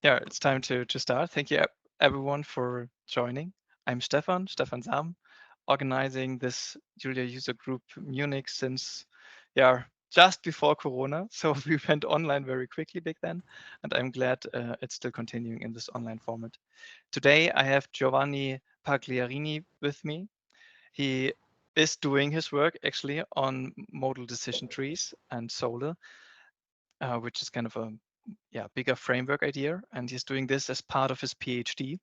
Yeah, it's time to start. Thank you everyone for joining. I'm Stefan Sam, organizing this Julia user group Munich since, yeah, just before Corona. So we went online very quickly back then, and I'm glad it's still continuing in this online format. Today I have Giovanni Pagliarini with me. He is doing his work actually on modal decision trees and Sole, which is kind of a bigger framework idea, and he's doing this as part of his PhD.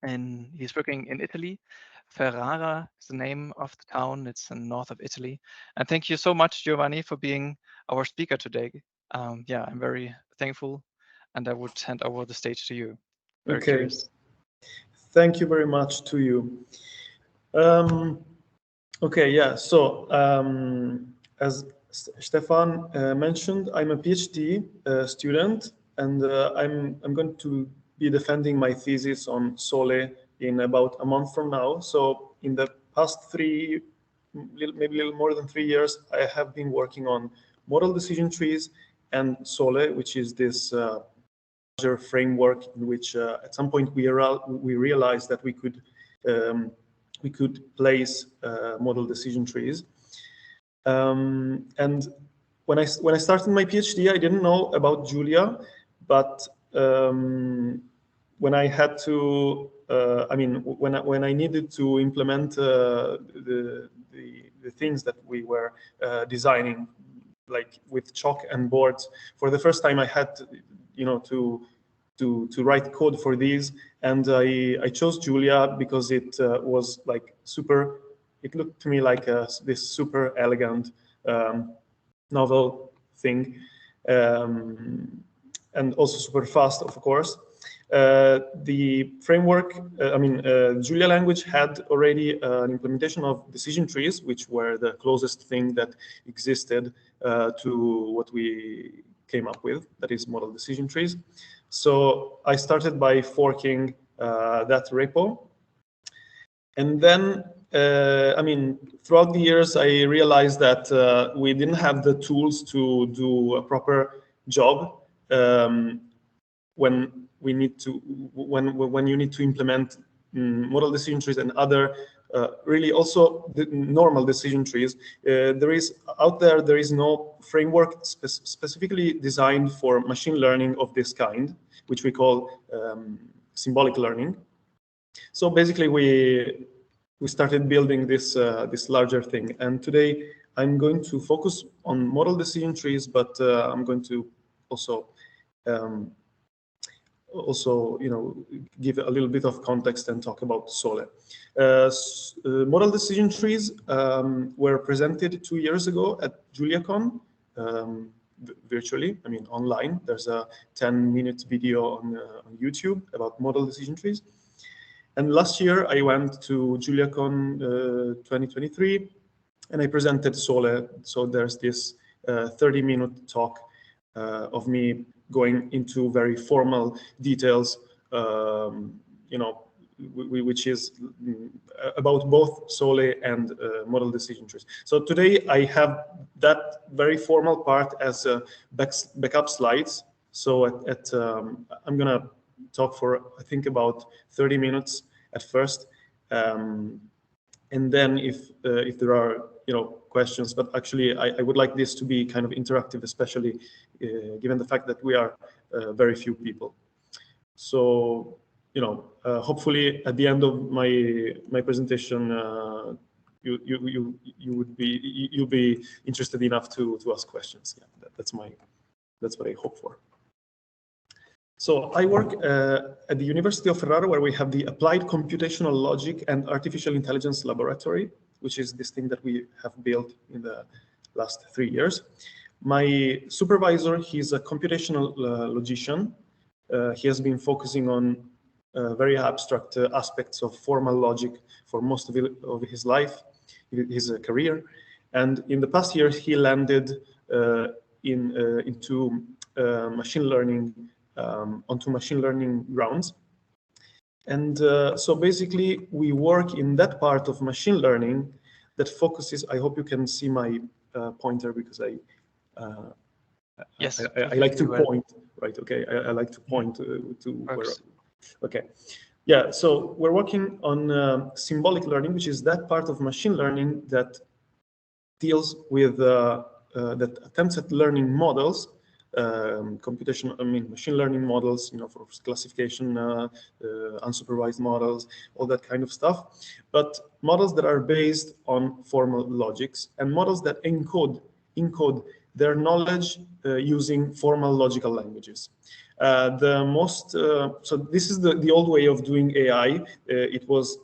And he's working in Italy. Ferrara is the name of the town. It's in north of Italy. And thank you so much, Giovanni, for being our speaker today. I'm very thankful, and I would hand over the stage to you. Very Okay. curious. Thank you very much to you. Okay, yeah. So as Stefan mentioned, I'm a PhD student, and I'm going to be defending my thesis on Sole in about a month from now. So in the past maybe a little more than 3 years, I have been working on modal decision trees and Sole, which is this larger framework in which at some point we realized that we could place modal decision trees. And when I started my PhD, I didn't know about Julia, but when I had to, when I needed to implement the things that we were designing, like with chalk and boards, for the first time I had to write code for these, and I chose Julia because it was like super. It looked to me like this super elegant novel thing, and also super fast, of course. The framework, Julia language had already an implementation of decision trees, which were the closest thing that existed to what we came up with, that is modal decision trees. So I started by forking that repo. And then, throughout the years, I realized that we didn't have the tools to do a proper job when you need to implement modal decision trees and other really also the normal decision trees. There is no framework specifically designed for machine learning of this kind, which we call symbolic learning. So basically, we started building this larger thing, and today I'm going to focus on modal decision trees, but I'm going to also give a little bit of context and talk about Sole. Modal decision trees were presented 2 years ago at JuliaCon, virtually, online. There's a 10-minute video on YouTube about modal decision trees. And last year I went to JuliaCon 2023, and I presented Sole. So there's this 30-minute talk of me going into very formal details, which is about both Sole and modal decision trees. So today I have that very formal part as backup slides. So I'm gonna talk for I think about 30 minutes at first, and then if there are questions, but actually I would like this to be kind of interactive, especially given the fact that we are very few people. So hopefully at the end of my presentation, you'll be interested enough to ask questions. Yeah, that's what I hope for. So I work at the University of Ferrara, where we have the Applied Computational Logic and Artificial Intelligence Laboratory, which is this thing that we have built in the last 3 years. My supervisor, he's a computational logician. He has been focusing on very abstract aspects of formal logic for most of his life, his career. And in the past years, he landed into machine learning, onto machine learning grounds. And so basically, we work in that part of machine learning that focuses, I hope you can see my pointer because Yes, I like to perfectly well. point, right? Okay, I like to point to where. Works. Okay, yeah. So we're working on symbolic learning, which is that part of machine learning that deals with that attempts at learning models, machine learning models, for classification, unsupervised models, all that kind of stuff, but models that are based on formal logics and models that encode their knowledge using formal logical languages. So this is the old way of doing AI. It was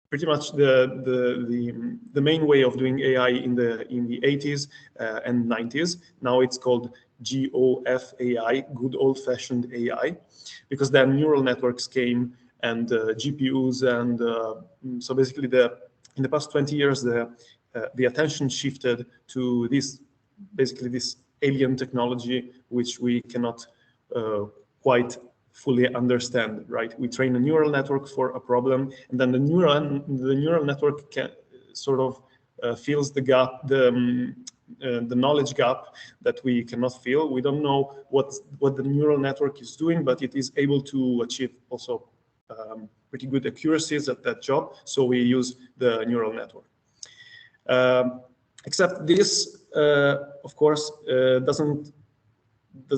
pretty much the main way of doing AI in the 80s and 90s. Now it's called GOF AI, good old-fashioned AI, because then neural networks came and GPUs, and so basically in the past 20 years the attention shifted to this alien technology which we cannot quite fully understand, right? We train a neural network for a problem, and then the neural network sort of fills the gap, the knowledge gap that we cannot fill. We don't know what the neural network is doing, but it is able to achieve also pretty good accuracies at that job. So we use the neural network. Except this, of course,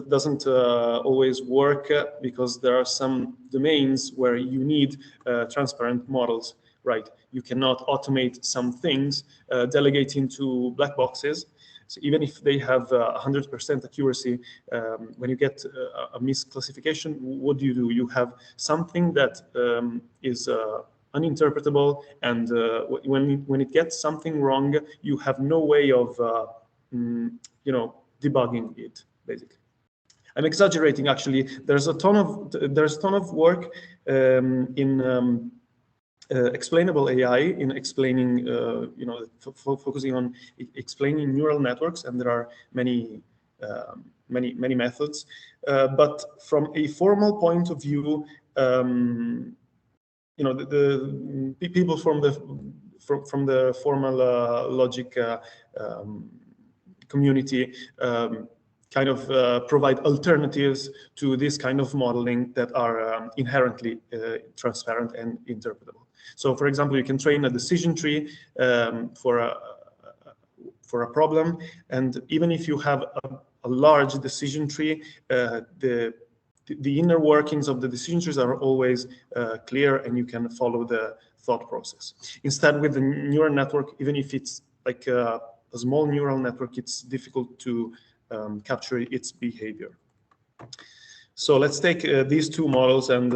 doesn't always work because there are some domains where you need transparent models, right? You cannot automate some things, delegate into black boxes. So even if they have 100% accuracy, when you get a misclassification, what do? You have something that is uninterpretable, and when it gets something wrong, you have no way of debugging it, basically. I'm exaggerating, actually. There's a ton of work in explainable AI, in explaining, focusing on explaining neural networks, and there are many methods. But from a formal point of view, the people from the formal logic community kind of provide alternatives to this kind of modeling that are inherently transparent and interpretable. So, for example, you can train a decision tree for a problem, and even if you have a large decision tree, the inner workings of the decision trees are always clear, and you can follow the thought process. Instead, with the neural network, even if it's like a small neural network, it's difficult to capture its behavior. So let's take these two models and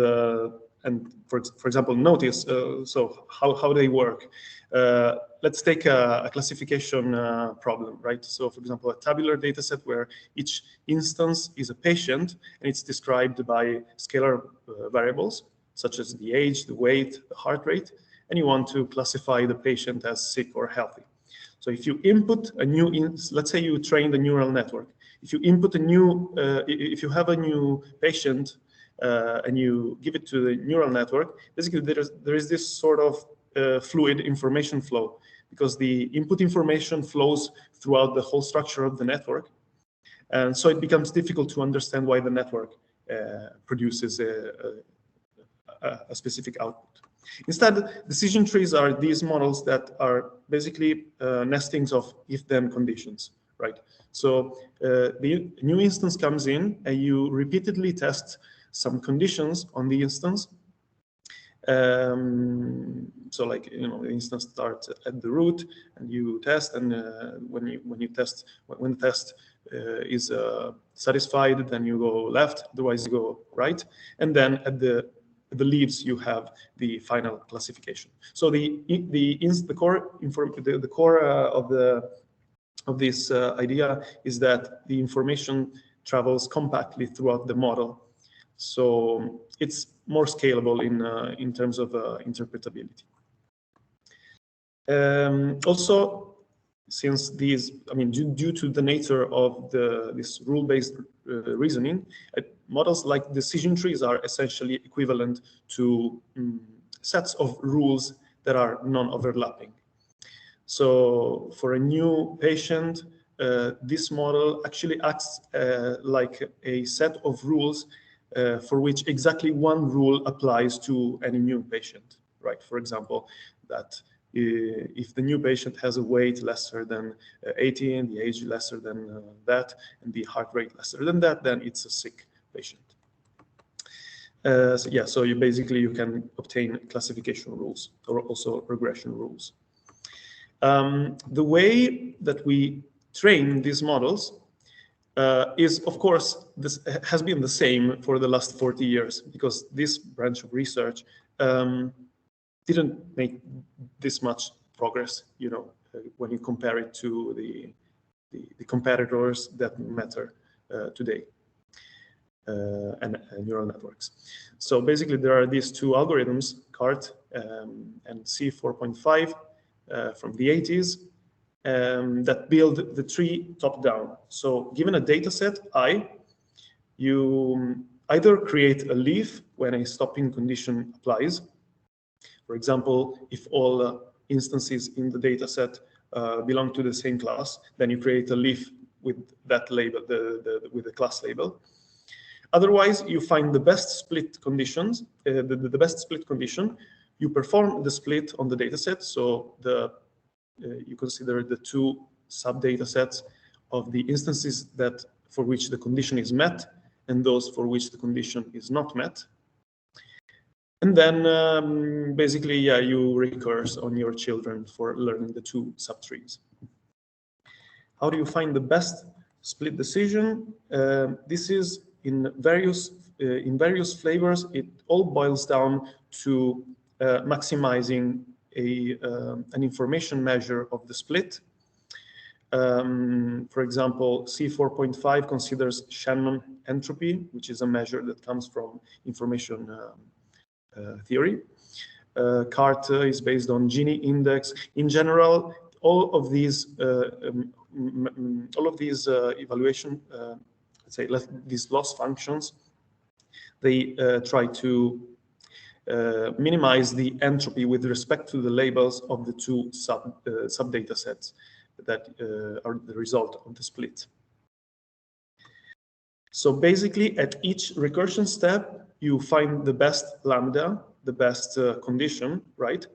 for example, notice so how they work. Let's take a classification problem, right? So, for example, a tabular data set where each instance is a patient, and it's described by scalar variables such as the age, the weight, the heart rate, and you want to classify the patient as sick or healthy. So if you input a new, let's say you train the neural network. If you input if you have a new patient and you give it to the neural network, basically there is this sort of fluid information flow, because the input information flows throughout the whole structure of the network. And so it becomes difficult to understand why the network produces a specific output. Instead, decision trees are these models that are basically nestings of if-then conditions, right? So the new instance comes in, and you repeatedly test some conditions on the instance. So, like, the instance starts at the root, and you test, and when the test is satisfied, then you go left. Otherwise, you go right, and then at the leaves you have the final classification. So the core of this idea is that the information travels compactly throughout the model, so it's more scalable in terms of interpretability. Also, since these, due to the nature of this rule-based reasoning, models like decision trees are essentially equivalent to sets of rules that are non-overlapping. So for a new patient, this model actually acts like a set of rules for which exactly one rule applies to any new patient, right? For example, that if the new patient has a weight lesser than 18, the age lesser than that, and the heart rate lesser than that, then it's a sick patient. So yeah, so you can obtain classification rules or also regression rules. The way that we train these models is, of course, this has been the same for the last 40 years, because this branch of research didn't make this much progress, when you compare it to the competitors that matter today. And neural networks. So basically, there are these two algorithms, CART and C4.5 from the 80s, that build the tree top-down. So given a data set, I, you either create a leaf when a stopping condition applies. For example, if all instances in the data set belong to the same class, then you create a leaf with that label, with the class label. Otherwise, you find the best split conditions, the best split condition. You perform the split on the data set. So you consider the two sub-data sets of the instances that for which the condition is met and those for which the condition is not met. And then basically, yeah, you recurse on your children for learning the two subtrees. How do you find the best split decision? This is in various flavors. It all boils down to maximizing an information measure of the split. For example, C4.5 considers Shannon entropy, which is a measure that comes from information theory. CART is based on Gini index. In general, all of these evaluation, let's say these loss functions, they try to minimize the entropy with respect to the labels of the two sub data sets that are the result of the split. So basically, at each recursion step, you find the best lambda, the best condition, right?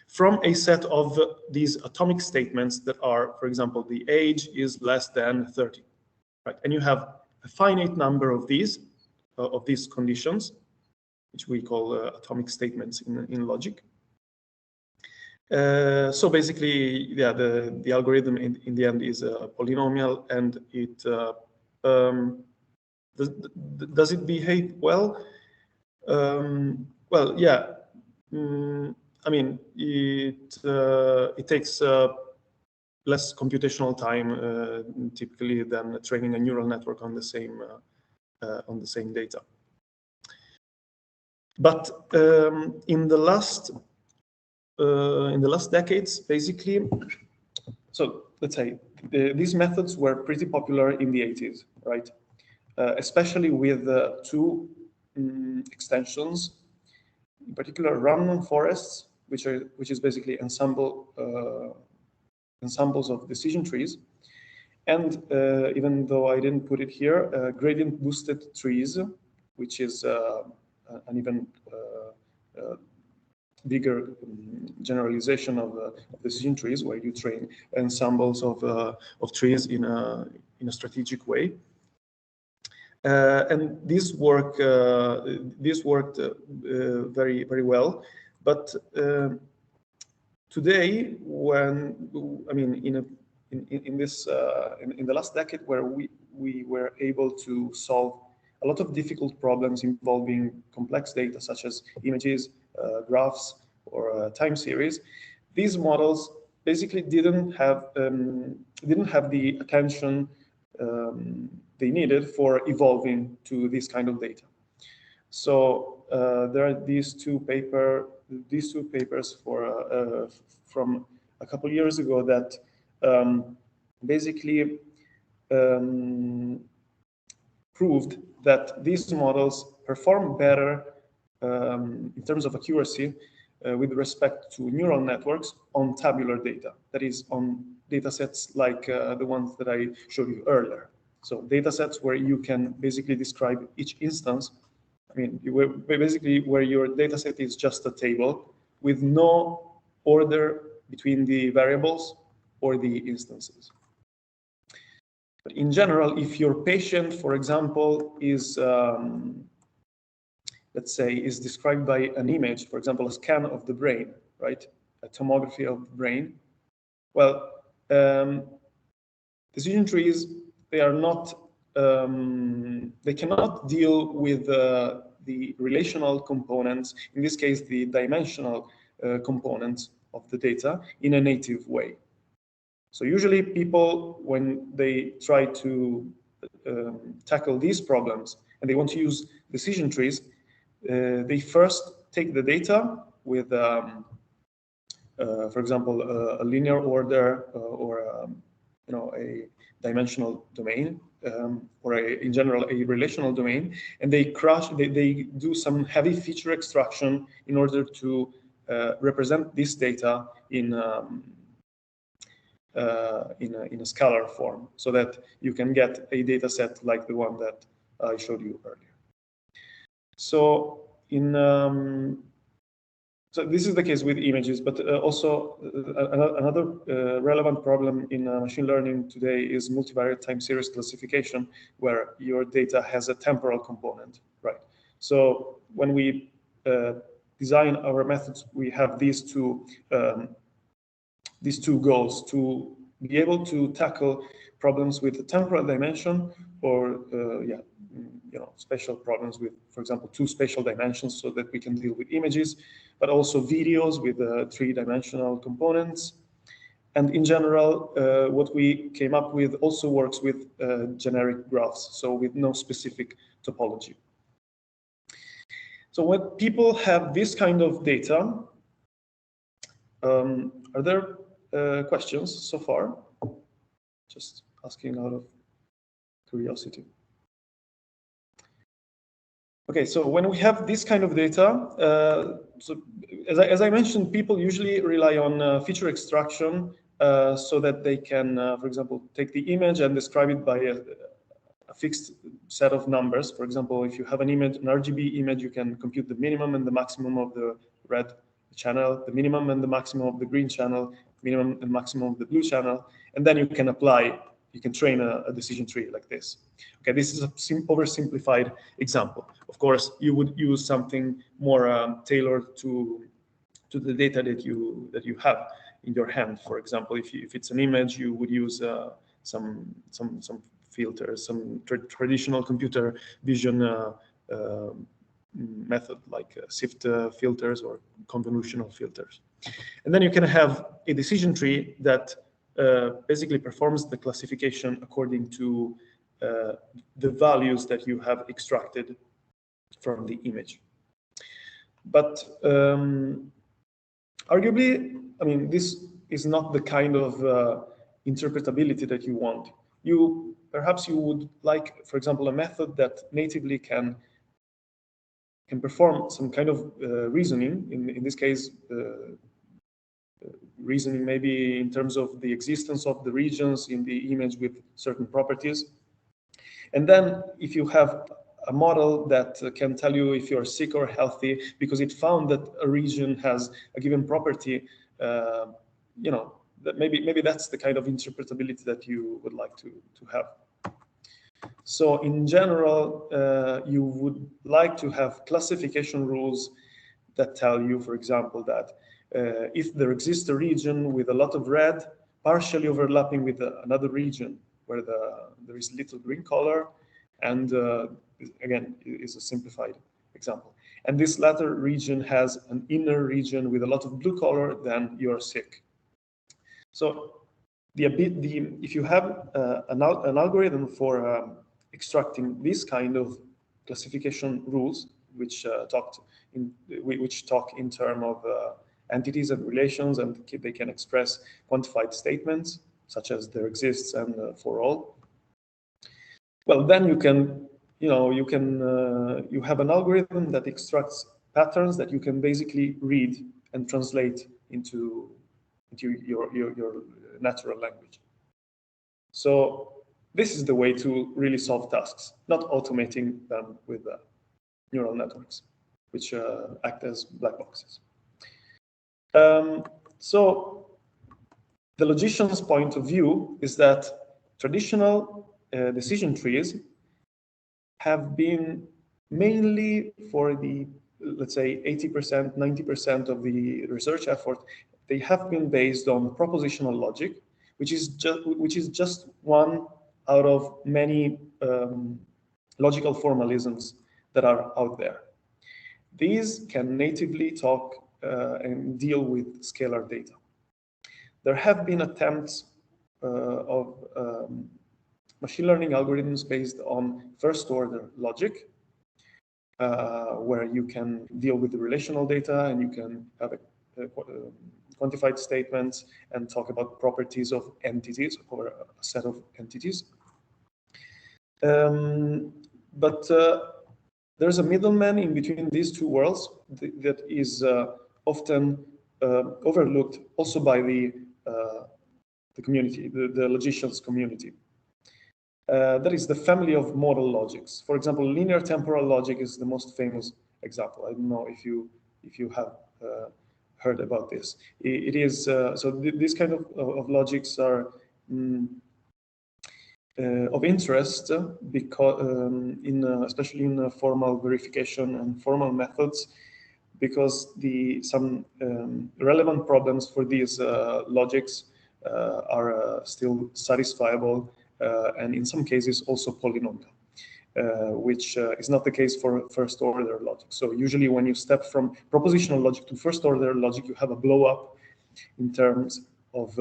From a set of these atomic statements that are, for example, the age is less than 30, right? And you have a finite number of these conditions, which we call atomic statements in logic. So basically, yeah, the algorithm in the end is a polynomial, and it does it behave well? Well, yeah. I mean, it takes less computational time typically than training a neural network on the same data. But in the last decades, basically, so let's say these methods were pretty popular in the 80s, right? Especially with two extensions, in particular random forests, which is basically ensembles of decision trees, and even though I didn't put it here, gradient boosted trees, which is an even bigger generalization of decision trees, where you train ensembles of trees in a strategic way. And this worked very, very well. But today, when I mean, in the last decade, where we were able to solve a lot of difficult problems involving complex data, such as images, graphs, or time series, these models basically didn't have the attention they needed for evolving to this kind of data. So there are these two papers from a couple years ago that basically proved that these models perform better in terms of accuracy with respect to neural networks on tabular data, that is on data sets like the ones that I showed you earlier. So data sets where you can basically describe each instance. I mean, basically where your data set is just a table with no order between the variables or the instances. But in general, if your patient, for example, is, let's say, is described by an image, for example, a scan of the brain, right? A tomography of the brain. Well, decision trees, they are not, they cannot deal with the relational components, in this case, the dimensional components of the data in a native way. So usually people, when they try to tackle these problems and they want to use decision trees, they first take the data with, for example, a linear order or you know, a dimensional domain, or in general a relational domain, and they do some heavy feature extraction in order to represent this data in a scalar form, so that you can get a data set like the one that I showed you earlier. So so this is the case with images, but also another relevant problem in machine learning today is multivariate time series classification, where your data has a temporal component, right? So when we design our methods, we have these two goals: to be able to tackle problems with the temporal dimension, or spatial problems with, for example, 2 spatial dimensions, so that we can deal with images, but also videos with 3-dimensional components. And in general, what we came up with also works with generic graphs, so with no specific topology. So when people have this kind of data, are there questions so far? Just asking out of curiosity. Okay, so when we have this kind of data, so as I mentioned, people usually rely on feature extraction so that they can, for example, take the image and describe it by a fixed set of numbers. For example, if you have an image, an RGB image, you can compute the minimum and the maximum of the red channel, the minimum and the maximum of the green channel, minimum and maximum of the blue channel, and then you can train a decision tree like this. Okay, this is a oversimplified example. Of course, you would use something more tailored to the data that you have in your hand. For example, if it's an image, you would use some filters, some traditional computer vision method like sift filters or convolutional filters. And then you can have a decision tree that basically performs the classification according to the values that you have extracted from the image. But arguably, I mean, this is not the kind of interpretability that you want. Perhaps you would like, for example, a method that natively can perform some kind of reasoning. In this case, reasoning maybe in terms of the existence of the regions in the image with certain properties. And then if you have a model that can tell you if you're sick or healthy because it found that a region has a given property, that maybe that's the kind of interpretability that you would like to have. So in general, you would like to have classification rules that tell you, for example, that if there exists a region with a lot of red partially overlapping with another region where there is little green color, and again, is a simplified example, and this latter region has an inner region with a lot of blue color, then you're sick. So if you have an algorithm for extracting this kind of classification rules, which talk in terms of entities and relations, and they can express quantified statements such as there exists and for all. Well, then you have an algorithm that extracts patterns that you can basically read and translate into your natural language. So this is the way to really solve tasks, not automating them with neural networks, which act as black boxes. So the logician's point of view is that traditional decision trees have been mainly for the, let's say, 80%, 90% of the research effort, they have been based on propositional logic, which is just one out of many logical formalisms that are out there. These can natively talk and deal with scalar data. There have been attempts of machine learning algorithms based on first-order logic, where you can deal with the relational data and you can have quantified statements and talk about properties of entities or a set of entities. But there's a middleman in between these two worlds that is often overlooked also by the community, the logicians community. That is the family of modal logics. For example, linear temporal logic is the most famous example. I don't know if you have heard about this. It is so this kind of logics are of interest because especially in formal verification and formal methods, because some relevant problems for these logics are still satisfiable, and in some cases also polynomial, which is not the case for first-order logic. So usually when you step from propositional logic to first-order logic, you have a blow-up in terms of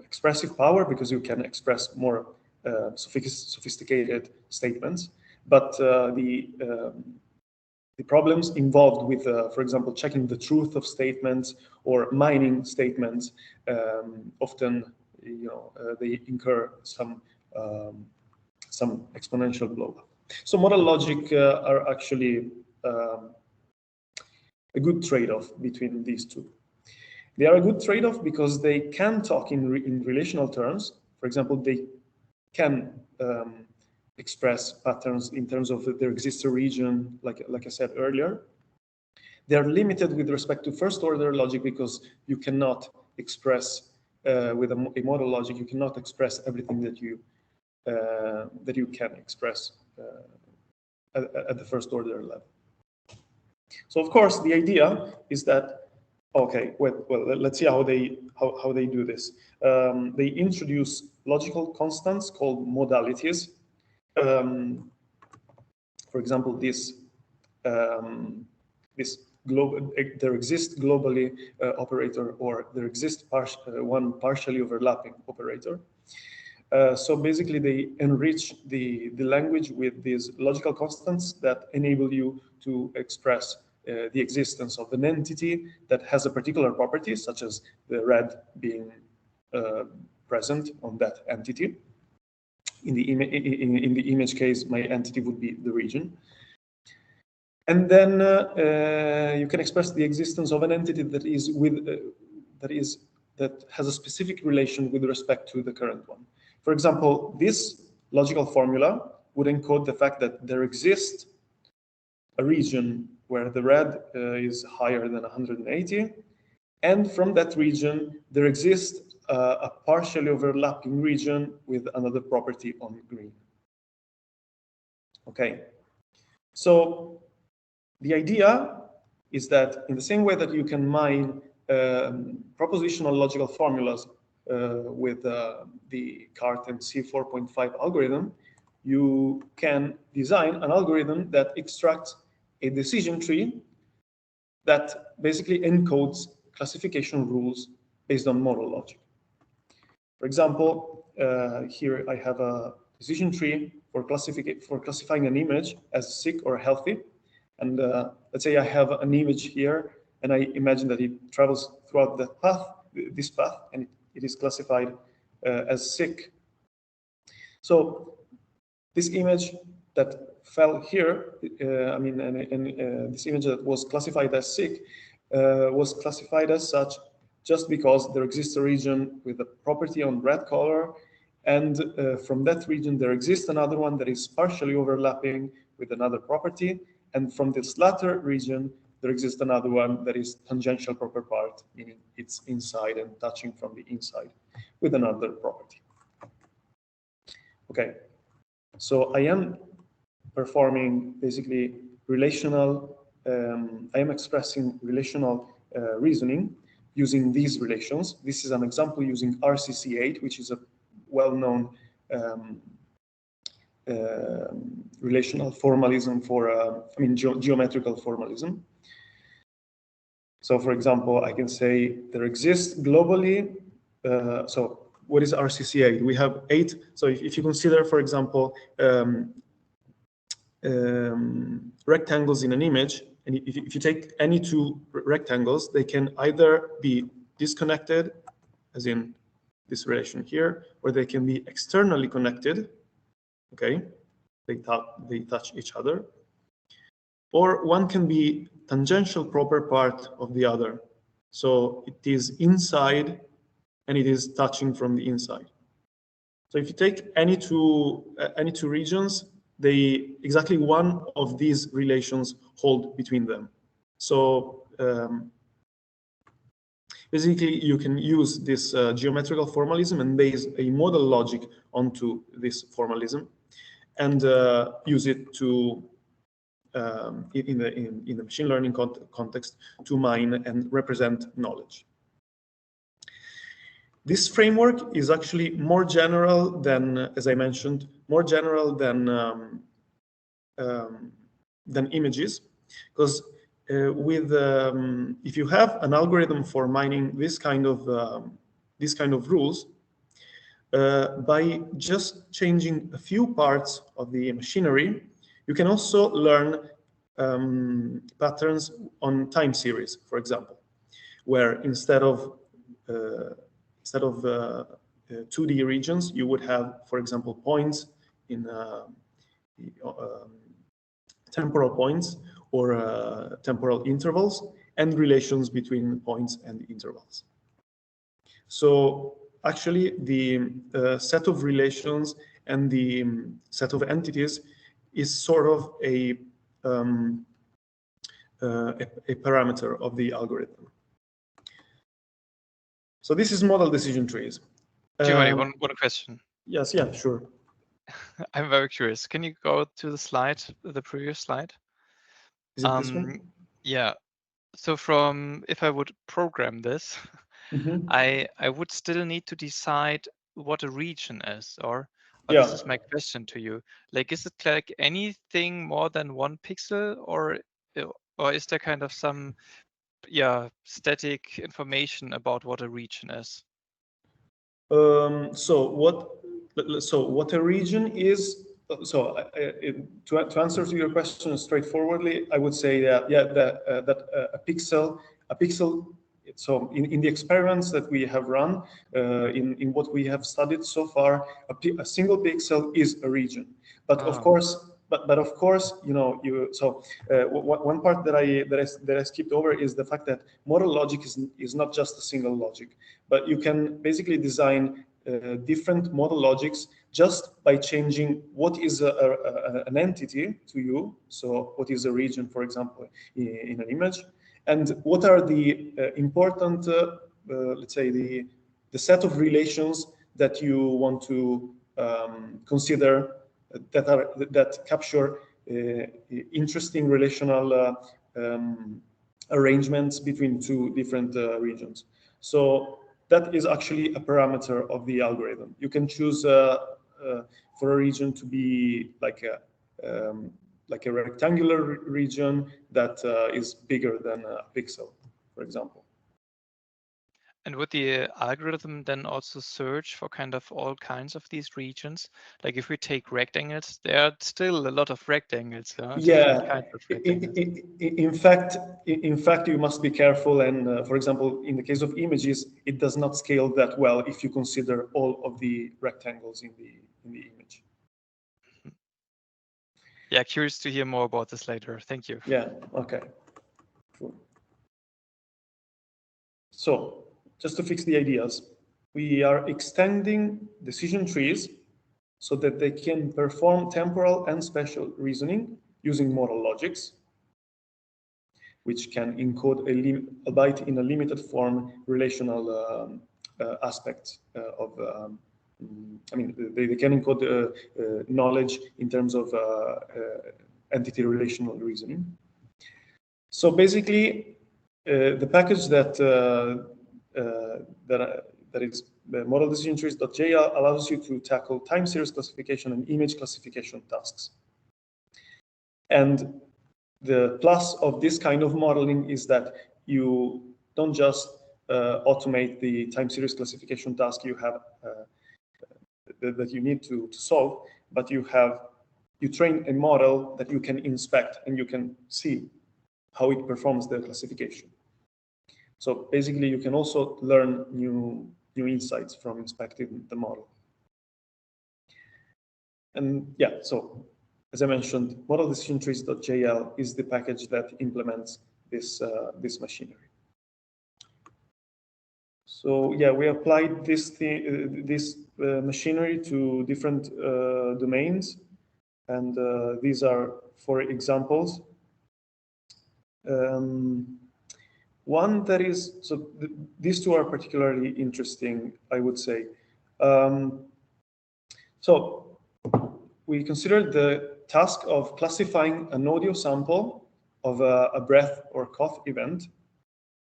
expressive power, because you can express more sophisticated statements, but the problems involved with, for example, checking the truth of statements or mining statements, often, they incur some exponential blow-up. So modal logic are actually a good trade-off between these two. They are a good trade-off because they can talk in relational terms. For example, they can express patterns in terms of there exists a region, like I said earlier. They are limited with respect to first-order logic because you cannot express with a modal logic. You cannot express everything that you can express at the first-order level. So of course, the idea is that, okay, well, let's see how they do this. They introduce logical constants called modalities. For example, this there exists globally operator, or there exists one partially overlapping operator. So basically, they enrich the language with these logical constants that enable you to express the existence of an entity that has a particular property, such as the red being present on that entity. In the image case, my entity would be the region. And then you can express the existence of an entity that has a specific relation with respect to the current one. For example, this logical formula would encode the fact that there exists a region where the red is higher than 180, and from that region there exists a partially overlapping region with another property on green. Okay, so the idea is that in the same way that you can mine propositional logical formulas with the Cartan C4.5 algorithm, you can design an algorithm that extracts a decision tree that basically encodes classification rules based on modal logic. For example, here I have a decision tree for classifying an image as sick or healthy. And let's say I have an image here, and I imagine that it travels throughout this path, and it is classified as sick. So this image that fell here, I mean, this image that was classified as sick was classified as such just because there exists a region with a property on red color, and from that region there exists another one that is partially overlapping with another property, and from this latter region there exists another one that is tangential proper part, meaning it's inside and touching from the inside with another property. Okay, so I am performing basically relational, I am expressing relational reasoning using these relations. This is an example using RCC8, which is a well-known relational formalism for, geometrical formalism. So for example, I can say there exists globally, so what is RCC8? We have 8, so if you consider, for example, rectangles in an image, and if you take any two rectangles, they can either be disconnected, as in this relation here, or they can be externally connected, okay? They touch each other. Or one can be tangential proper part of the other. So it is inside and it is touching from the inside. So if you take any two regions, exactly one of these relations hold between them. So basically, you can use this geometrical formalism and base a modal logic onto this formalism, and use it to in the machine learning context to mine and represent knowledge. This framework is actually more general than, as I mentioned, more general than images, because if you have an algorithm for mining this kind of rules, by just changing a few parts of the machinery, you can also learn patterns on time series, for example, where instead of 2D regions, you would have, for example, points in temporal points or temporal intervals, and relations between points and intervals. So actually, the set of relations and the set of entities is sort of a parameter of the algorithm. So this is modal decision trees. Giovanni, one question. Yes, yeah, sure. I'm very curious. Can you go to the slide, the previous slide? Is it this one? Yeah. So if I would program this, I would still need to decide what a region is, or Yeah. this is my question to you. Like, is it like anything more than 1 pixel, or is there kind of some static information about what a region is? So what a region is, to answer to your question straightforwardly, I would say that a pixel, so in the experiments that we have run, in what we have studied so far, a single pixel is a region. But of course, you know, one part that I skipped over is the fact that modal logic is not just a single logic, but you can basically design different modal logics just by changing what is an entity to you. So what is a region, for example, in an image, and what are the important, let's say, the set of relations that you want to consider that capture interesting relational arrangements between two different regions. So that is actually a parameter of the algorithm. You can choose for a region to be like a rectangular region that is bigger than a pixel, for example. And would the algorithm then also search for kind of all kinds of these regions? Like if we take rectangles, there are still a lot of rectangles. Different kinds of rectangles. In fact, you must be careful. And for example, in the case of images, it does not scale that well if you consider all of the rectangles in the image. yeah, curious to hear more about this later. Thank you. Yeah, okay. Cool. So just to fix the ideas, we are extending decision trees so that they can perform temporal and spatial reasoning using modal logics, which can encode a byte in a limited form relational aspects of, I mean, they can encode knowledge in terms of entity relational reasoning. So basically, the package that is ModalDecisionTrees.jl allows you to tackle time series classification and image classification tasks. And the plus of this kind of modeling is that you don't just automate the time series classification task you have that you need to solve, but you train a model that you can inspect and you can see how it performs the classification. So basically, you can also learn new insights from inspecting the model. And yeah, so as I mentioned, ModalDecisionTrees.jl is the package that implements this machinery. So yeah, we applied this machinery to different domains, and these are 4 examples. One that is, so these 2 are particularly interesting, I would say. So we considered the task of classifying an audio sample of a breath or cough event,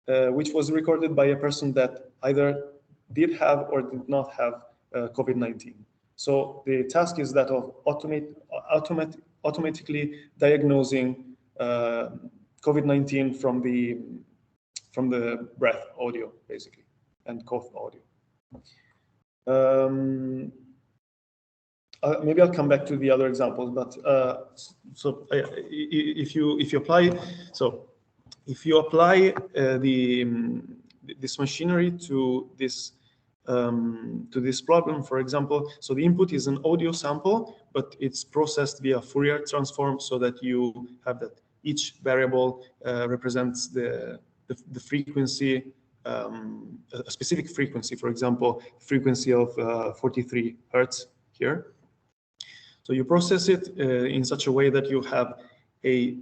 which was recorded by a person that either did have or did not have COVID-19. So the task is that of automatically diagnosing COVID-19 from the breath audio, basically, and cough audio. Maybe I'll come back to the other examples, but if you apply this machinery to this problem, for example, so the input is an audio sample, but it's processed via Fourier transform so that you have that each variable represents the frequency, a specific frequency, for example, frequency of 43 Hertz here. So you process it in such a way that you have a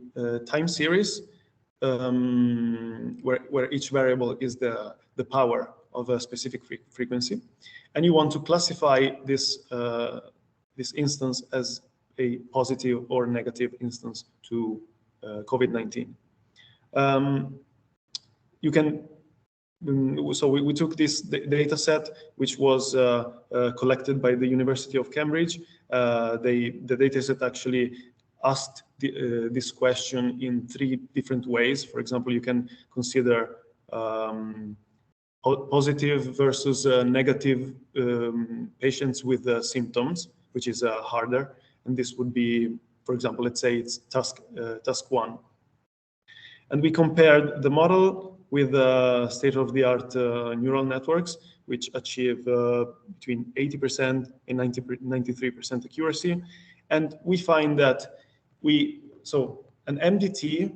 time series where each variable is the power of a specific frequency, and you want to classify this instance as a positive or negative instance to COVID-19. You can. So we took this data set, which was collected by the University of Cambridge. The data set actually asked this question in 3 different ways. For example, you can consider positive versus negative patients with symptoms, which is harder. And this would be, for example, let's say it's task 1. And we compared the model with state-of-the-art neural networks, which achieve between 80% and 93% accuracy. And we find that an MDT,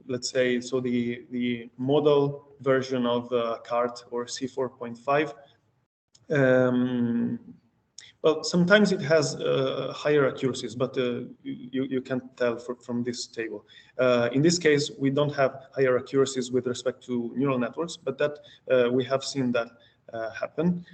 let's say, so the model version of CART or C4.5, well, sometimes it has higher accuracies, but you can't tell from this table. In this case, we don't have higher accuracies with respect to neural networks, but that we have seen that happening.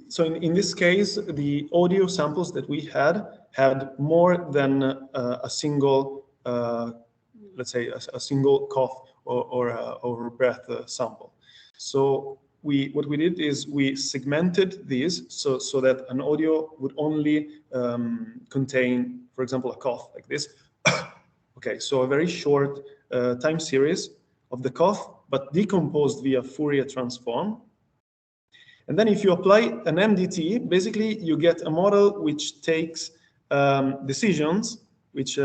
So in this case, the audio samples that we had more than a single, let's say, a single cough or breath sample. So what we did is we segmented these so that an audio would only contain, for example, a cough like this. Okay, so a very short time series of the cough, but decomposed via Fourier transform. And then if you apply an MDT, basically you get a model which takes decisions, which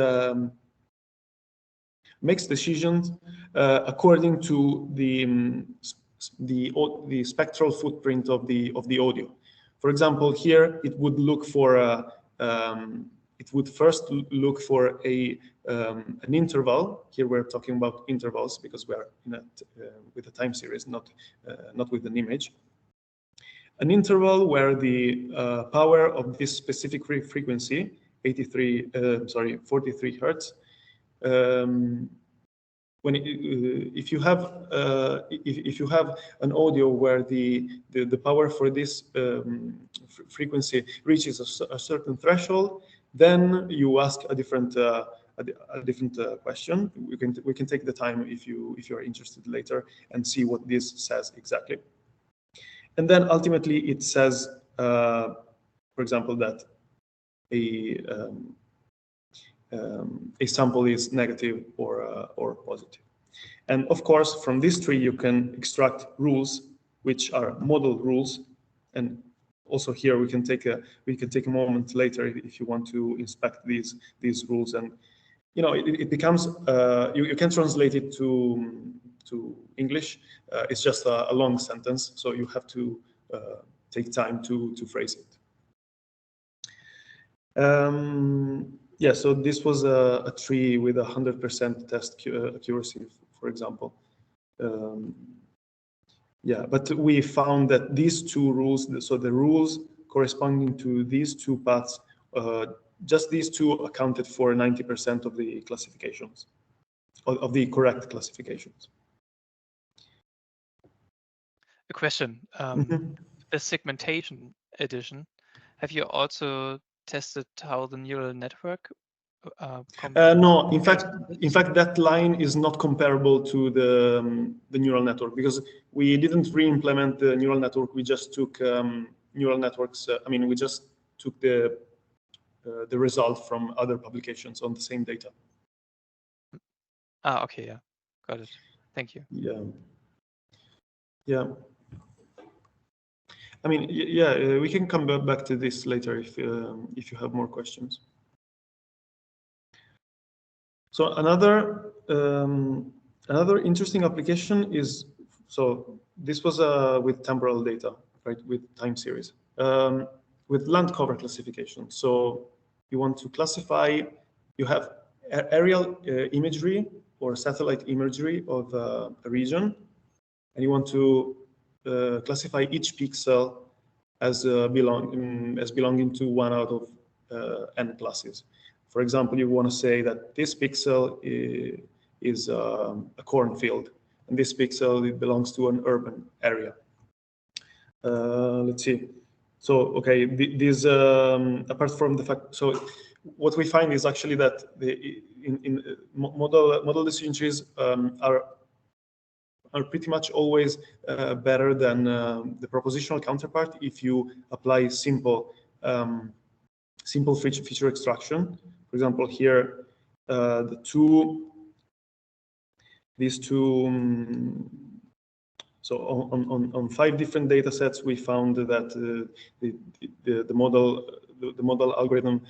makes decisions according to the the spectral footprint of the audio. For example, here it would look for it would first look for an interval. Here we're talking about intervals because we are with a time series, not with an image. An interval where the power of this specific frequency, 43 hertz, if you have an audio where the power for this frequency reaches a certain threshold, then you ask a different question. We can take the time if you are interested later and see what this says exactly. And then ultimately it says, for example, that a sample is negative or positive. And of course, from this tree, you can extract rules, which are model rules. And also here, we can take a moment later if you want to inspect these rules. And it becomes you can translate it to English. It's just a long sentence, so you have to take time to phrase it. Yeah, so this was a tree with 100% test accuracy, for example. Yeah, but we found that these two rules, so the rules corresponding to these two paths, just these two accounted for 90% of the classifications, of the correct classifications. A question. The segmentation edition, have you also tested how the neural network no, in fact, that line is not comparable to the neural network because we didn't re-implement the neural network. We just took neural networks. We just took the result from other publications on the same data. Okay, yeah, got it. Thank you. Yeah. We can come back to this later if you have more questions. So another interesting application is, so this was with temporal data, right, with time series, with land cover classification. So you want to classify, you have aerial imagery or satellite imagery of a region, and you want to classify each pixel as belonging to one out of n classes. For example, you want to say that this pixel is a cornfield, and this pixel it belongs to an urban area. Let's see. So, okay, this apart from the fact, so what we find is actually that in model decision trees are pretty much always better than the propositional counterpart if you apply simple feature extraction. For example, here these two. So on 5 different data sets, we found that the model algorithm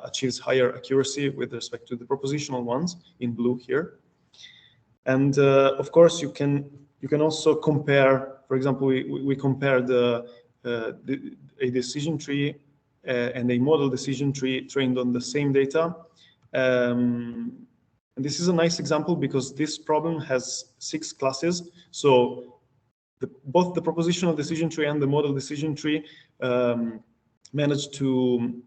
achieves higher accuracy with respect to the propositional ones in blue here. And of course, you can also compare. For example, we compared a decision tree and a model decision tree trained on the same data. And this is a nice example because this problem has 6 classes. So both the propositional decision tree and the model decision tree managed to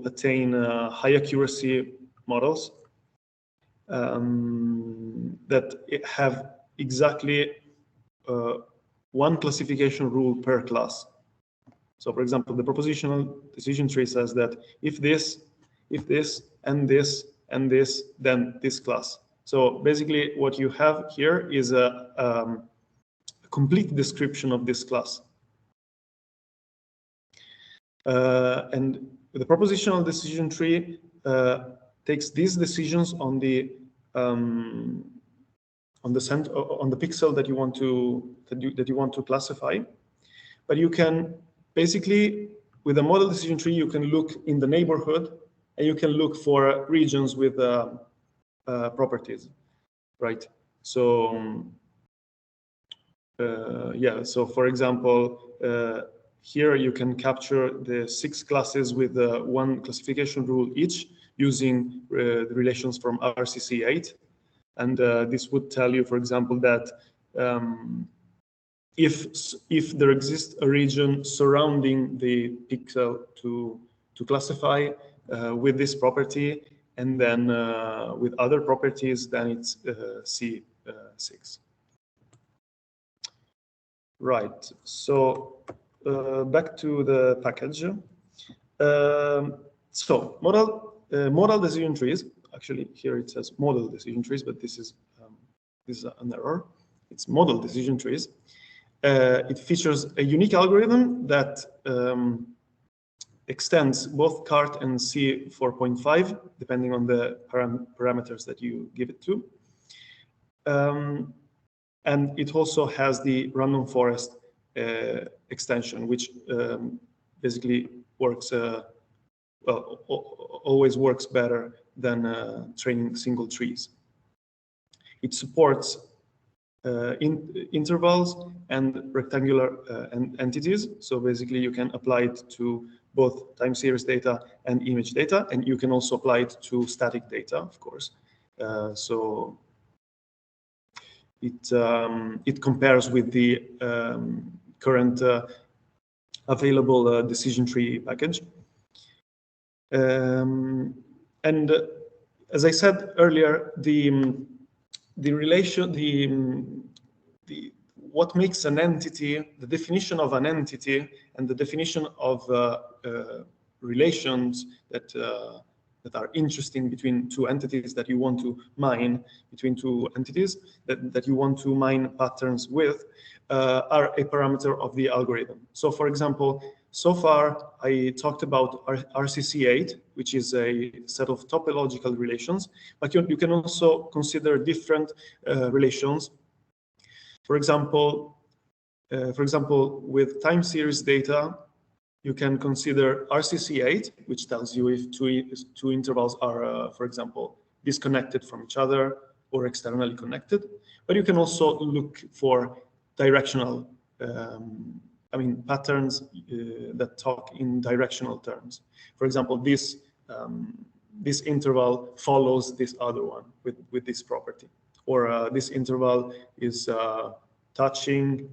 attain high accuracy models that have exactly one classification rule per class. So, for example, the propositional decision tree says that if this, and this, and this, then this class. So basically, what you have here is a complete description of this class. And the propositional decision tree takes these decisions on the pixel that you want to classify. But you can basically, with a model decision tree, you can look in the neighborhood and you can look for regions with properties, right? So yeah, so for example, here you can capture the 6 classes with one classification rule each using the relations from RCC8. And this would tell you, for example, that if there exists a region surrounding the pixel to classify with this property, and then with other properties, then it's C6. Right. So back to the package. So modal decision trees. Actually, here it says model decision trees, but this is an error. It's model decision trees. It features a unique algorithm that extends both CART and C4.5, depending on the parameters that you give it to. And it also has the random forest extension, which basically works, well, always works better than training single trees. It supports intervals and rectangular entities. So basically you can apply it to both time series data and image data, and you can also apply it to static data, of course. So it compares with the current available decision tree package. And as I said earlier, what makes an entity, the definition of an entity, and the definition of relations that are interesting between two entities that you want to mine, between two entities that you want to mine patterns with, are a parameter of the algorithm. So for example, so far I talked about RCC8, which is a set of topological relations, but you can also consider different relations. For example, with time series data, you can consider RCC8, which tells you if two intervals are, for example, disconnected from each other or externally connected. But you can also look for directional, patterns that talk in directional terms. For example, this interval follows this other one with this property, or this interval is touching.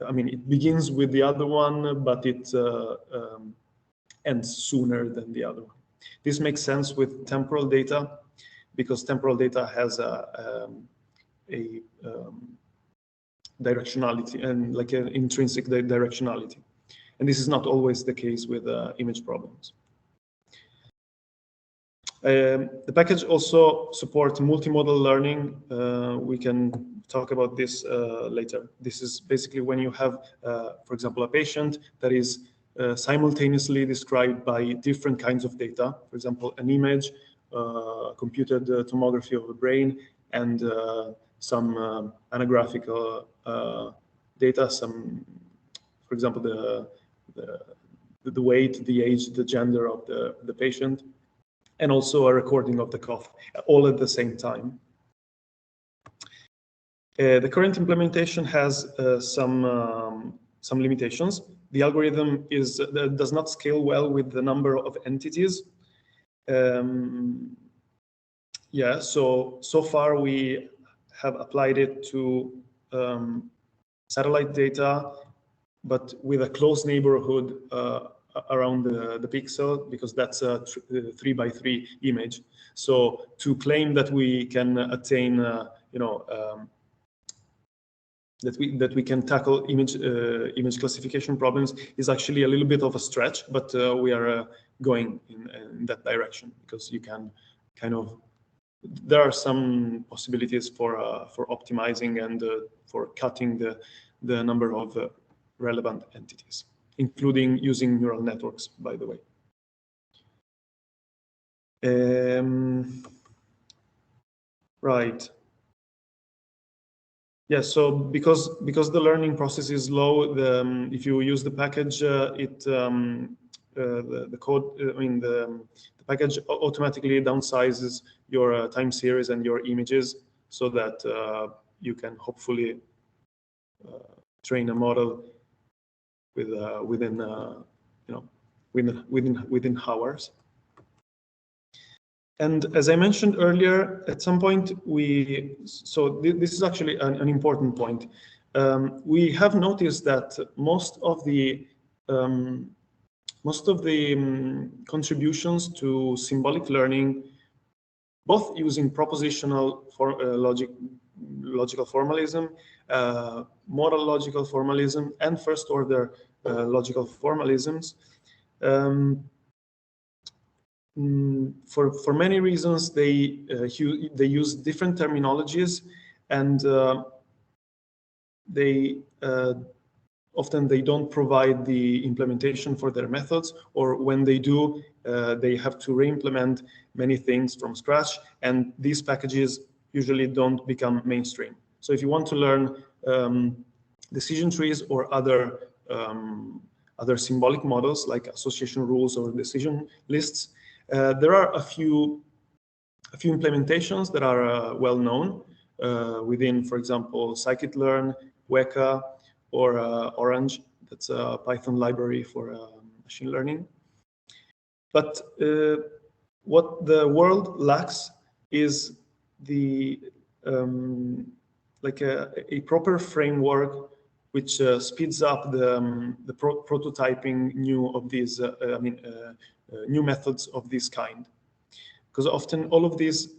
I mean, it begins with the other one, but it ends sooner than the other one. This makes sense with temporal data, because temporal data has a directionality and like an intrinsic directionality. And this is not always the case with image problems. The package also supports multimodal learning. We can talk about this later. This is basically when you have, for example, a patient that is simultaneously described by different kinds of data. For example, an image, computed tomography of the brain, and some anographical data, for example, the weight, the age, the gender of the patient, and also a recording of the cough, all at the same time. The current implementation has some limitations. The algorithm does not scale well with the number of entities. Yeah, so far we have applied it to satellite data, but with a close neighborhood around the pixel, because that's a 3x3 image. So to claim that we can attain, that we can tackle image classification problems is actually a little bit of a stretch, but we are going in that direction, because you can there are some possibilities for optimizing and for cutting the number of relevant entities, including using neural networks, by the way. Right. Yeah, so because the learning process is slow, if you use the package, the code, the package automatically downsizes your time series and your images, so that you can hopefully train a model with within within hours. And as I mentioned earlier, at some point this is actually an important point. We have noticed that most of the contributions to symbolic learning, both using propositional logical formalism, modal logical formalism, and first order logical formalisms, for many reasons they use different terminologies, and often they don't provide the implementation for their methods, or when they do, they have to re-implement many things from scratch, and these packages usually don't become mainstream. So if you want to learn decision trees or other symbolic models like association rules or decision lists, there are a few implementations that are well known within, for example, scikit-learn, Weka, or Orange. That's a Python library for machine learning. But what the world lacks is the like a proper framework which speeds up the prototyping new methods of this kind. Because often all of these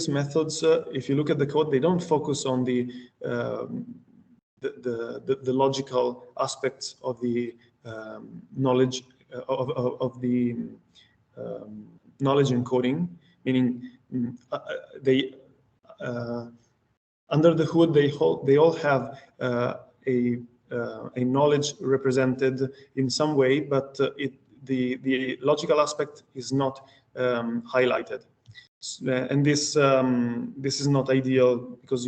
methods, if you look at the code, they don't focus on the logical aspects of the knowledge of the knowledge encoding, meaning they under the hood they all have a knowledge represented in some way, but the logical aspect is not highlighted. And this is not ideal, because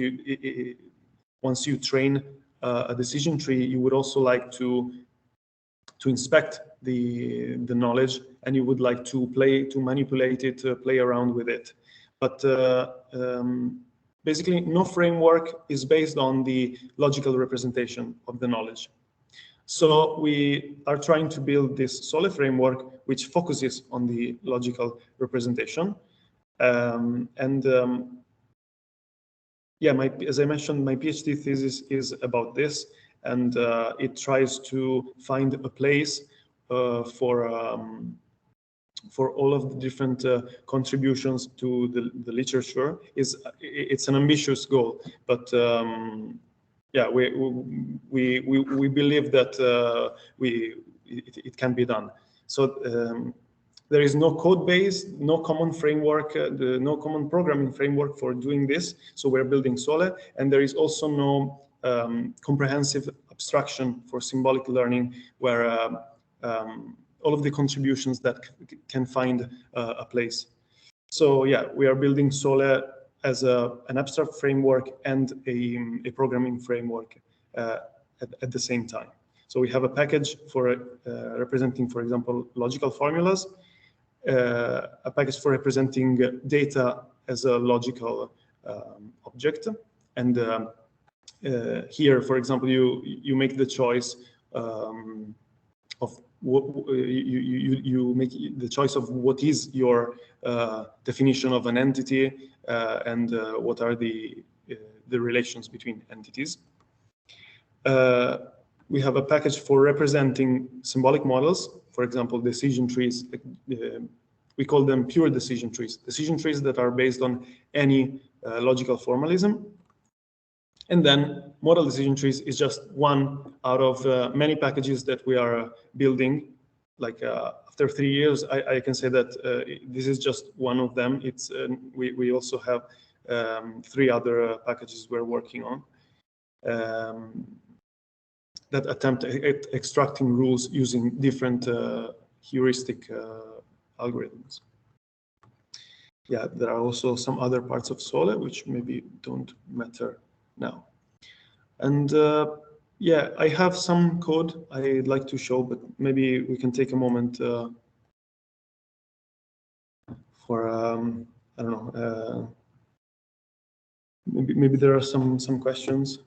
once you train a decision tree, you would also like to inspect the knowledge, and you would like to manipulate it, play around with it. But basically, no framework is based on the logical representation of the knowledge. So we are trying to build this Sole framework, which focuses on the logical representation. Yeah, as I mentioned, my PhD thesis is about this, and it tries to find a place for all of the different contributions to the literature. It's an ambitious goal, but yeah, we believe that it can be done. So there is no code base, no common framework, no common programming framework for doing this. So we're building Sole, and there is also no comprehensive abstraction for symbolic learning, where all of the contributions that can find a place. So yeah, we are building Sole as an abstract framework and a programming framework at the same time. So we have a package for representing, for example, logical formulas, a package for representing data as a logical object, and here, for example, you make the choice of what you make the choice of what is your definition of an entity, and what are the relations between entities. We have a package for representing symbolic models, for example, decision trees. We call them pure decision trees that are based on any logical formalism. And then modal decision trees is just one out of many packages that we are building. Like after 3 years, I can say that this is just one of them. It's we also have 3 other packages we're working on that attempt at extracting rules using different heuristic algorithms. Yeah, there are also some other parts of Sole which maybe don't matter now. And yeah, I have some code I'd like to show, but maybe we can take a moment for I don't know. Maybe there are some questions.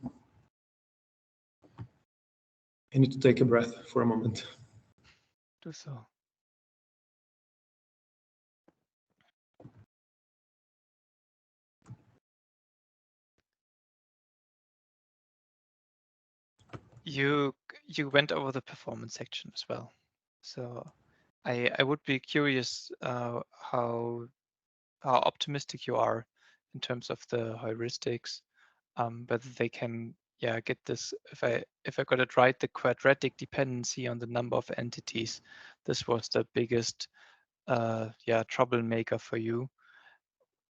I need to take a breath for a moment. Do so. You went over the performance section as well, so I would be curious how optimistic you are in terms of the heuristics, whether they can get this. If I got it right, the quadratic dependency on the number of entities, this was the biggest troublemaker for you.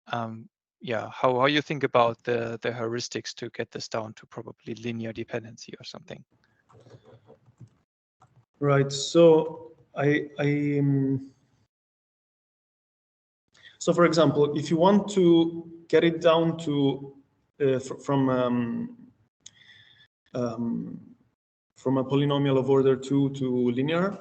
How you think about the heuristics to get this down to probably linear dependency or something? Right. So so for example, if you want to get it down to from a polynomial of order 2 to linear,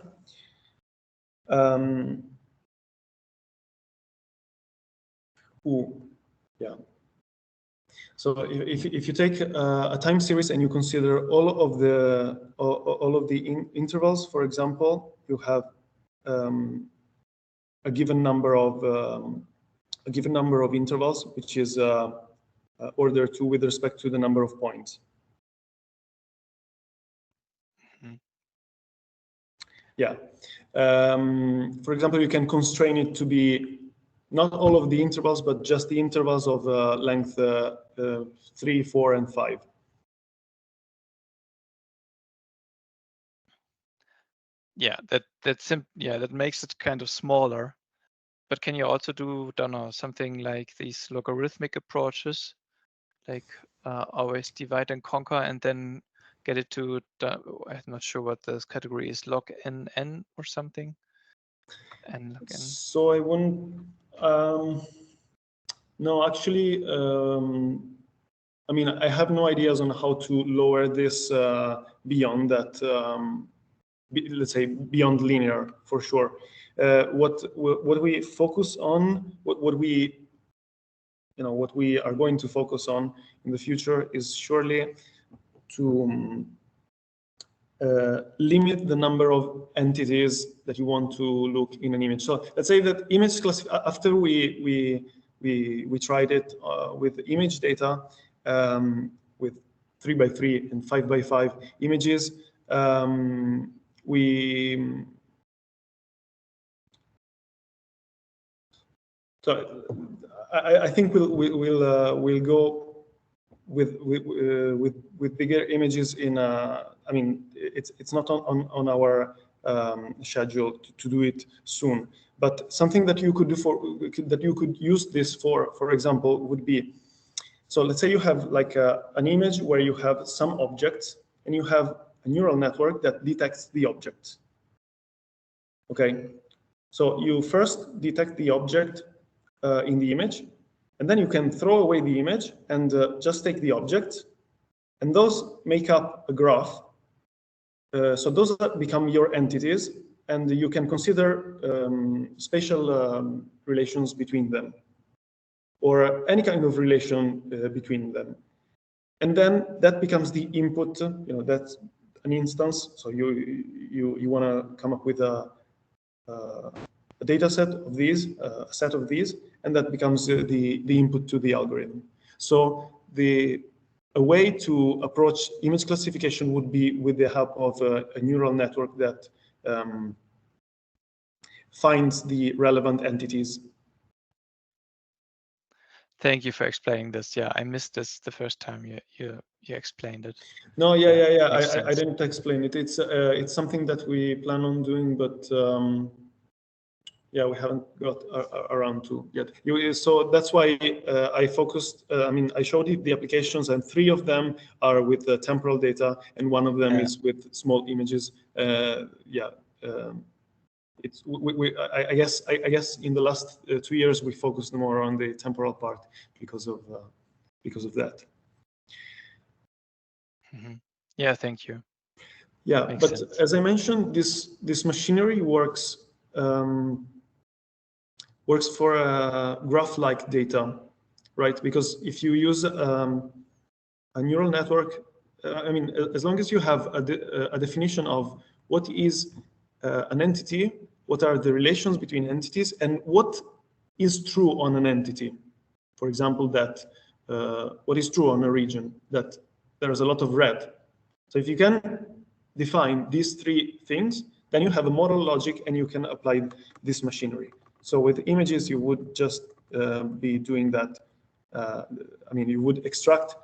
so if you take a time series and you consider all of the intervals, for example, you have a given number of intervals, which is order 2 with respect to the number of points. Mm-hmm. Yeah. For example, you can constrain it to be not all of the intervals, but just the intervals of length 3, 4, and 5. Yeah, that makes it kind of smaller. But can you also do, don't know, something like these logarithmic approaches, like always divide and conquer, and then get it to I'm not sure what this category is, log n or something. And log n. So I wouldn't. No, actually, I mean, I have no ideas on how to lower this beyond that. Let's say beyond linear, for sure. What we focus on, what we are going to focus on in the future is surely to limit the number of entities that you want to look in an image. So let's say that image after we tried it with image data with 3x3 and 5x5 images. So I think we'll go with bigger images in. I mean, it's not on our schedule to do it soon. But something that you could do that you could use this for example, would be. So let's say you have like an image where you have some objects and you have a neural network that detects the objects. Okay, so you first detect the object in the image, and then you can throw away the image and just take the object, and those make up a graph. So those become your entities, and you can consider spatial relations between them, or any kind of relation between them. And then that becomes the input. That's an instance. So you want to come up with a data set of these, a set of these, and that becomes the input to the algorithm. So a way to approach image classification would be with the help of a neural network that finds the relevant entities. Thank you for explaining this. Yeah, I missed this the first time you explained it. No, yeah. I didn't explain it. It's something that we plan on doing, but yeah, we haven't got around to yet. So that's why I focused. I mean, I showed you the applications, and 3 of them are with the temporal data, and 1 of them is with small images. It's I guess in the last 2 years we focused more on the temporal part because of that. Mm-hmm. Yeah, thank you. Yeah, Makes but sense. as I mentioned, this machinery works for graph-like data, right? Because if you use a neural network I mean, as long as you have a definition of what is an entity, what are the relations between entities, and what is true on an entity. For example, that what is true on a region, that there is a lot of red. So if you can define these three things, then you have a modal logic and you can apply this machinery. So with images, you would just be doing that. I mean, you would extract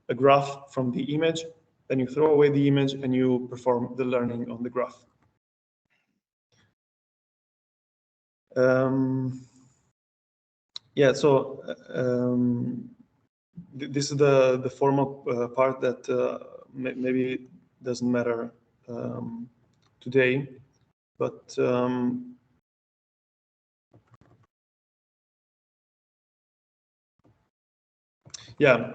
a graph from the image, then you throw away the image and you perform the learning on the graph. Yeah, so this is the formal part that maybe doesn't matter today, but yeah,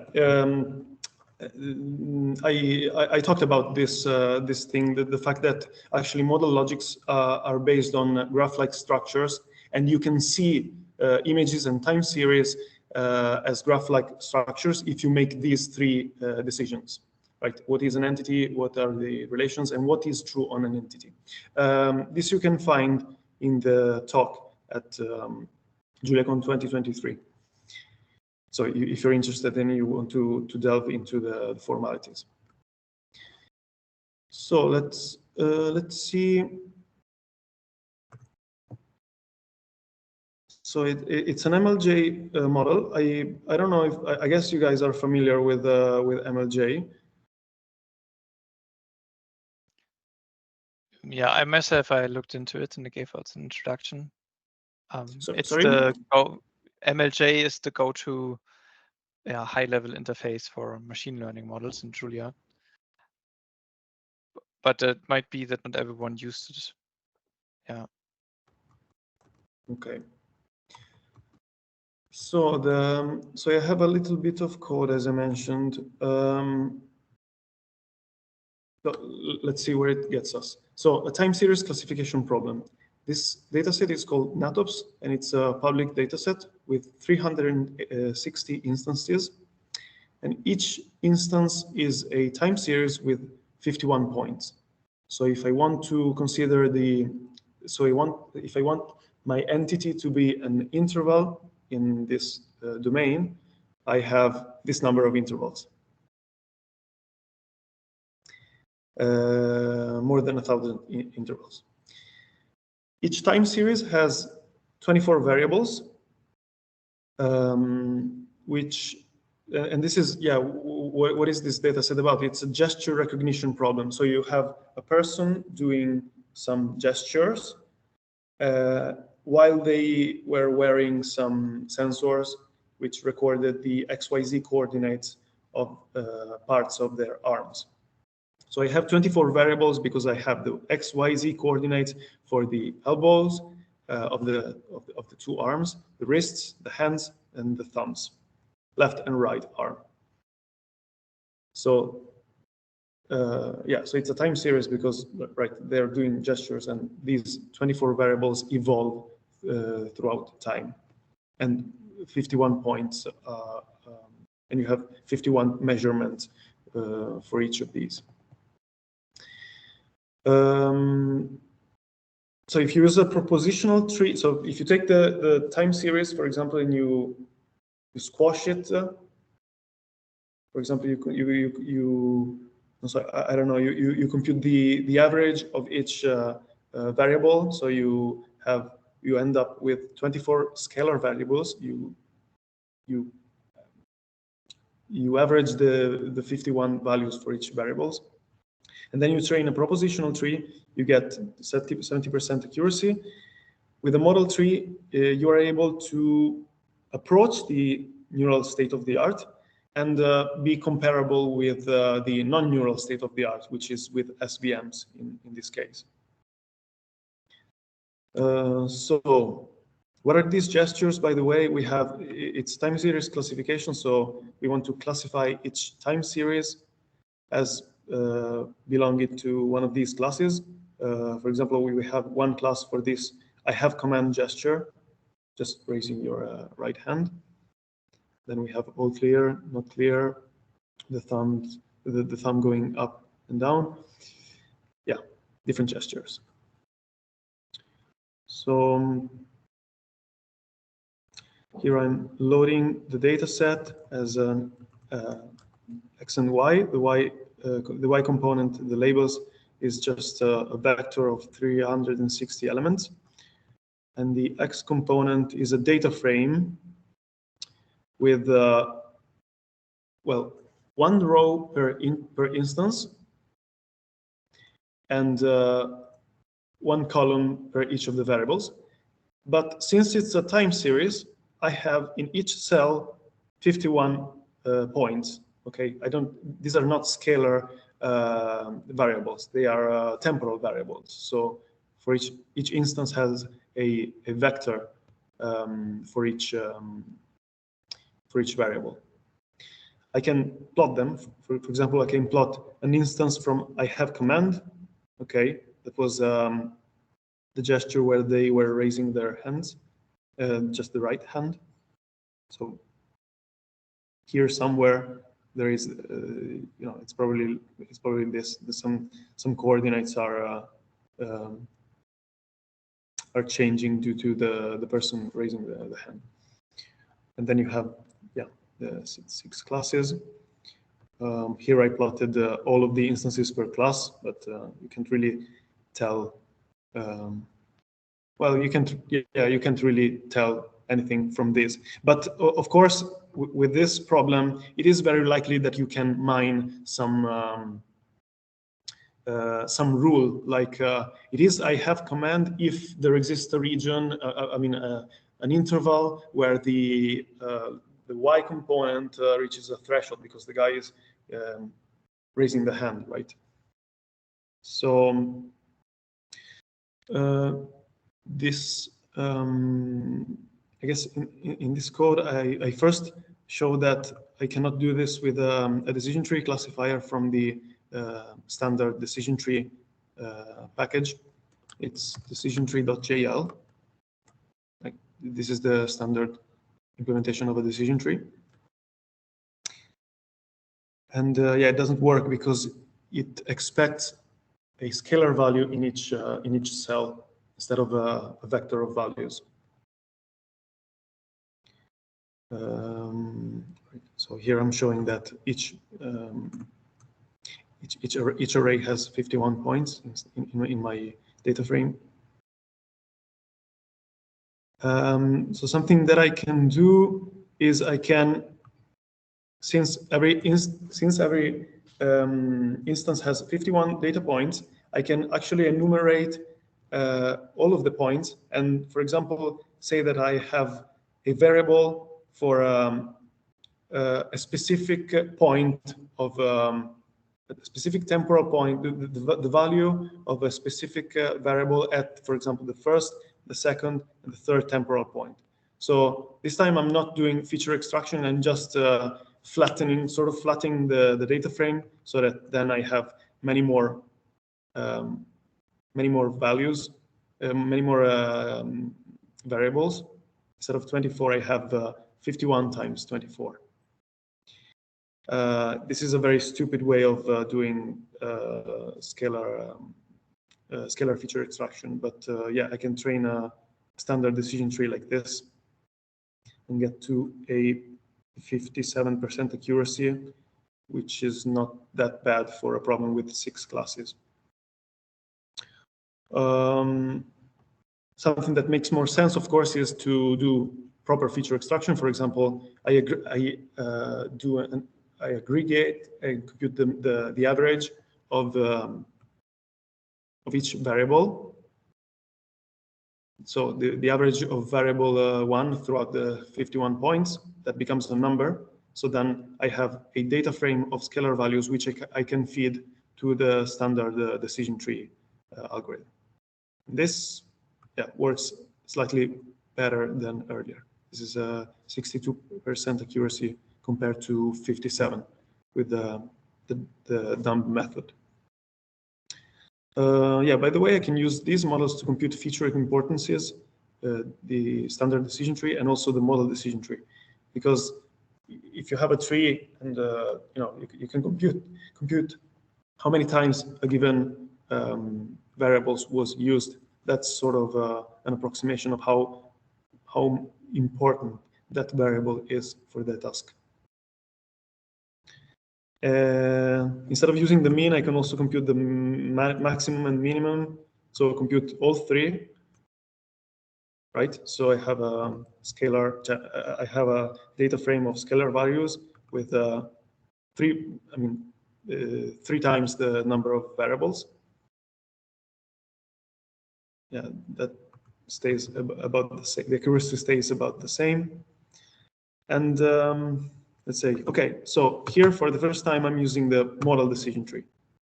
I talked about this this thing, the fact that actually modal logics are based on graph-like structures, and you can see images and time series as graph-like structures if you make these three decisions. Right? What is an entity? What are the relations? And what is true on an entity? This you can find in the talk at JuliaCon 2023. So if you're interested and you want to delve into the formalities. So let's see. So it's an MLJ model. I don't know if I guess you guys are familiar with MLJ. Yeah, I myself, I looked into it and I gave out an introduction. It's sorry? the MLJ is the go-to high-level interface for machine learning models in Julia. But it might be that not everyone used it. Yeah. Okay. So I have a little bit of code, as I mentioned. Let's see where it gets us. So a time series classification problem. This dataset is called NATOPS, and it's a public dataset with 360 instances. And each instance is a time series with 51 points. So if I want to consider if I want my entity to be an interval in this domain, I have this number of intervals. More than 1,000 intervals. Each time series has 24 variables, which, and this is, yeah, what is this data set about? It's a gesture recognition problem. So you have a person doing some gestures while they were wearing some sensors which recorded the XYZ coordinates of parts of their arms. So I have 24 variables because I have the XYZ coordinates for the elbows of the two arms, the wrists, the hands, and the thumbs, left and right arm. So yeah, so it's a time series because right they're doing gestures, and these 24 variables evolve throughout time, and 51 points, and you have 51 measurements for each of these. So if you use a propositional tree, so if you take the time series, for example, and you squash it, for example, I don't know, you compute the average of each variable, so you end up with 24 scalar variables. You average the 51 values for each variables. And then you train a propositional tree, you get 70% accuracy. With a model tree, you are able to approach the neural state of the art and be comparable with the non-neural state of the art, which is with SVMs in this case. So what are these gestures? By the way, we have, it's time series classification, so we want to classify each time series as belonging to one of these classes. For example, we have one class for this I have command gesture, just raising your right hand. Then we have all clear, not clear, the thumbs, the thumb going up and down. Yeah, different gestures. So here I'm loading the data set as an X and Y. The Y component, the labels, is just a vector of 360 elements. And the X component is a data frame with, well, one row per instance and one column per each of the variables. But since it's a time series, I have in each cell 51 points. Okay, these are not scalar variables. They are temporal variables. So for each instance has a vector for each variable. I can plot them. For example, I can plot an instance from I have command. Okay, that was the gesture where they were raising their hands, just the right hand. So here somewhere there is, it's probably this. Some coordinates are changing due to the person raising the hand. And then you have, the six classes. Here I plotted all of the instances per class, but you can't really tell. Well, you can't really tell anything from this. But of course, with this problem, it is very likely that you can mine some rule, like it is I have command if there exists a region, an interval where the Y component reaches a threshold because the guy is raising the hand, right? So this, I guess in this code, I first show that I cannot do this with a decision tree classifier from the standard decision tree package. It's DecisionTrees.jl. This is the standard implementation of a decision tree. And it doesn't work because it expects a scalar value in each cell instead of a vector of values. So here I'm showing that each array has 51 points in my data frame. So something that I can do is I can, since every instance has 51 data points, I can actually enumerate all of the points. And for example, say that I have a variable for a specific point of a specific temporal point, the value of a specific variable at, for example, the first, the second, and the third temporal point. So this time I'm not doing feature extraction, I'm just flattening the data frame so that then I have many more values, many more variables. Instead of 24, I have 51 times 24. This is a very stupid way of doing scalar feature extraction, but I can train a standard decision tree like this and get to a 57% accuracy, which is not that bad for a problem with 6 classes. Something that makes more sense, of course, is to do proper feature extraction. For example, I aggregate and compute the average of each variable. So the average of variable 1 throughout the 51 points, that becomes a number. So then I have a data frame of scalar values which I can feed to the standard decision tree algorithm. This works slightly better than earlier. This is a 62% accuracy compared to 57 with the dumb method. By the way, I can use these models to compute feature importances, the standard decision tree, and also the model decision tree, because if you have a tree and you can compute how many times a given variables was used. That's sort of an approximation of how important that variable is for the task. Instead of using the mean, I can also compute the maximum and minimum. So compute all three, right? So I have a scalar, I have a data frame of scalar values with three times the number of variables. Yeah, that stays about the same. The accuracy stays about the same. And let's say, okay, so here for the first time, I'm using the model decision tree.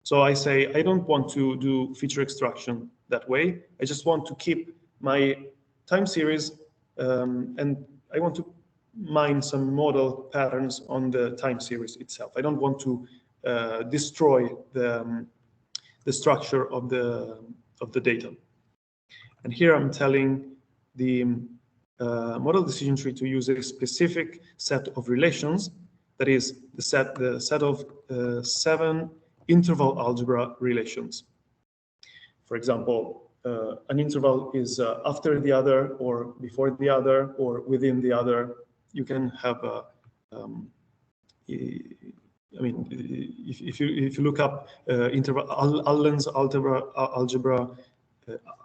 So I say, I don't want to do feature extraction that way. I just want to keep my time series and I want to mine some model patterns on the time series itself. I don't want to destroy the structure of the data. And here I'm telling the model decision tree to use a specific set of relations, that is the set of 7 interval algebra relations. For example, an interval is after the other, or before the other, or within the other. You can have a if you look up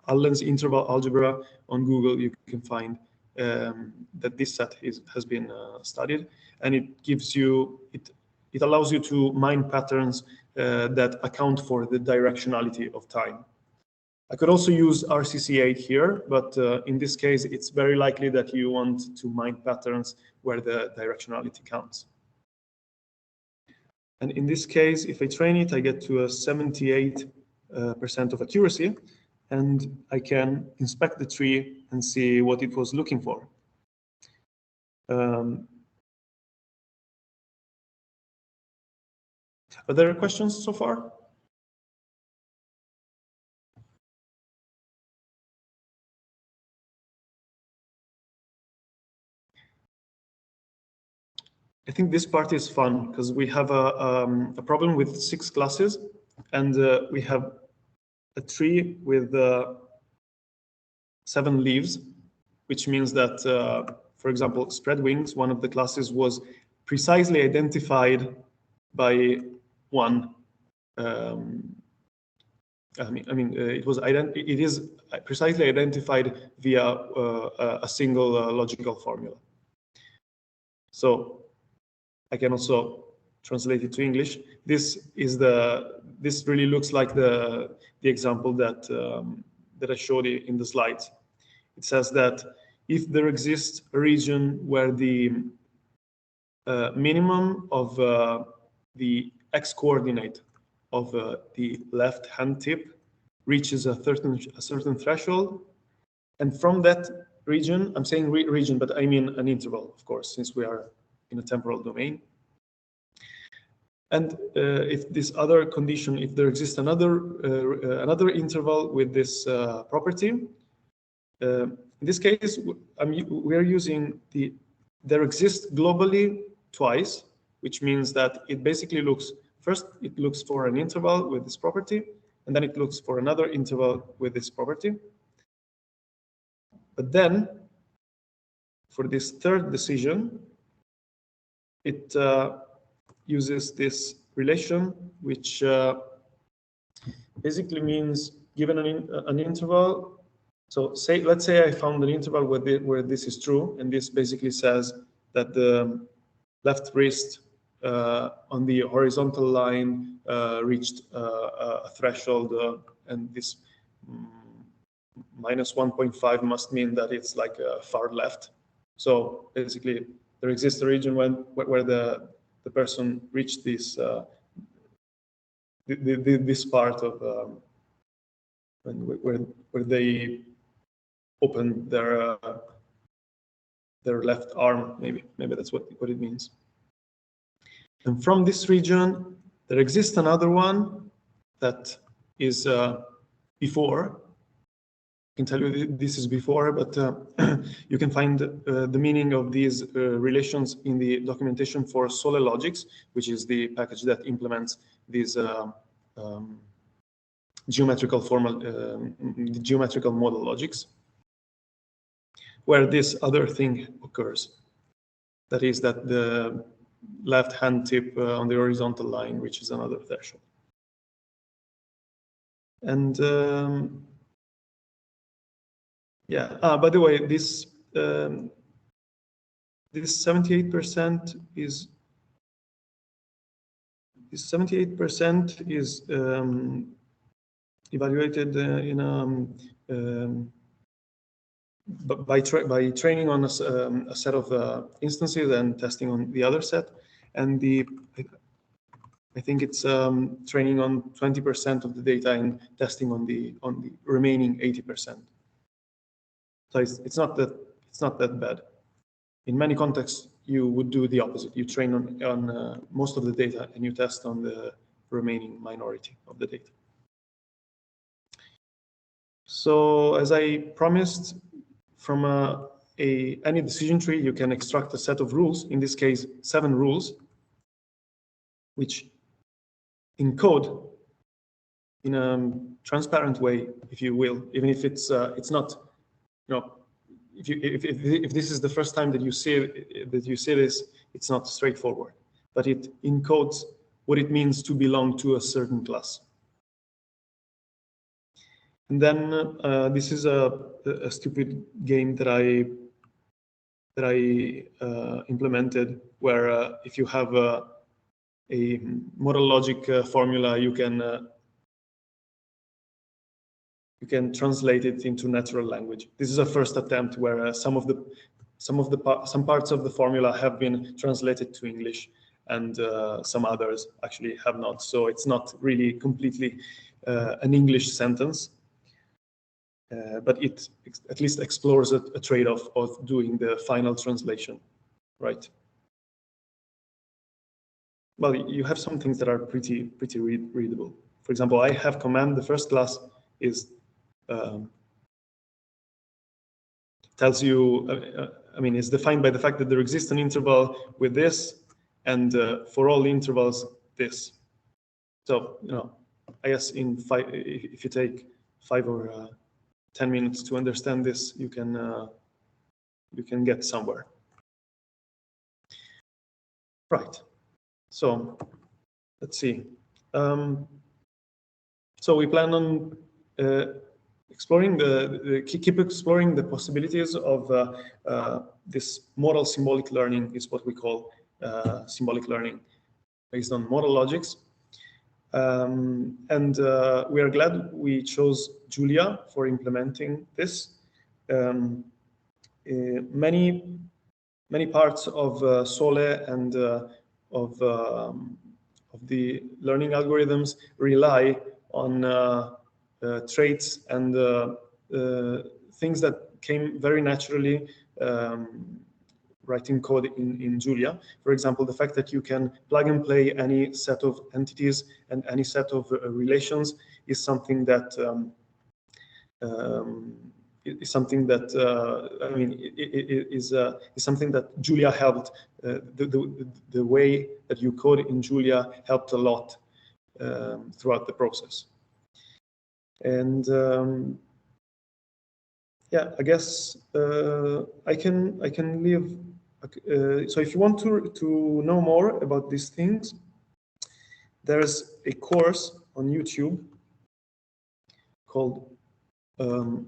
Allen's interval algebra on Google, you can find that this set has been studied, and it gives you it allows you to mine patterns that account for the directionality of time. I could also use RCC8 here, but in this case, it's very likely that you want to mine patterns where the directionality counts. And in this case, if I train it, I get to a 78% of accuracy, and I can inspect the tree and see what it was looking for. Are there questions so far? I think this part is fun because we have a problem with 6 classes, and we have a tree with 7 leaves, which means that, for example, spread wings, one of the classes was precisely identified by one. It is precisely identified via a single logical formula. So I can also translate it to English. This really looks like the example that I showed you in the slides. It says that if there exists a region where the minimum of the x coordinate of the left hand tip reaches a certain threshold, and from that region, I'm saying region, but I mean an interval, of course, since we are in a temporal domain. And if this other condition, if there exists another interval with this property, in this case, we are using there exists globally twice, which means that it basically looks, first it looks for an interval with this property, and then it looks for another interval with this property. But then, for this third decision, it uses this relation, which basically means given an interval. So let's say I found an interval where this is true, and this basically says that the left wrist on the horizontal line reached a threshold, and this minus 1.5 must mean that it's like far left. So basically, there exists a region where the person reached this this part of where they open their left arm. Maybe that's what it means. And from this region, there exists another one that is before, can tell you this is before, but you can find the meaning of these relations in the documentation for Sole logics, which is the package that implements these geometrical modal logics, where this other thing occurs. That is that the left-hand tip on the horizontal line reaches another threshold. And yeah, by the way, this 78% is evaluated by training on a set of instances and testing on the other set, and I think it's training on 20% of the data and testing on the remaining 80%. So it's not that bad. In many contexts, you would do the opposite. You train on most of the data and you test on the remaining minority of the data. So as I promised, from any decision tree, you can extract a set of rules, in this case, 7 rules, which encode in a transparent way, if you will, even if it's not, if this is the first time that you see this, it's not straightforward, but it encodes what it means to belong to a certain class. And then this is a stupid game that I implemented, where if you have a modal logic formula, you can translate it into natural language. This is a first attempt where some parts of the formula have been translated to English, and some others actually have not. So it's not really completely an English sentence, but it at least explores a trade-off of doing the final translation, right? Well, you have some things that are pretty readable. For example, I have command. The first class is tells you, is defined by the fact that there exists an interval with this, and for all intervals, this. So, I guess if you take 5 or 10 minutes to understand this, you can get somewhere. Right. So let's see. So we plan on keep exploring the possibilities of this modal symbolic learning, is what we call symbolic learning based on modal logics. And we are glad we chose Julia for implementing this. Many parts of Sole and of the learning algorithms rely on traits and things that came very naturally writing code in Julia. For example, the fact that you can plug and play any set of entities and any set of relations is something that is something that something that Julia helped. The way that you code in Julia helped a lot throughout the process. And yeah, I guess I can leave. So if you want to know more about these things, there's a course on YouTube called a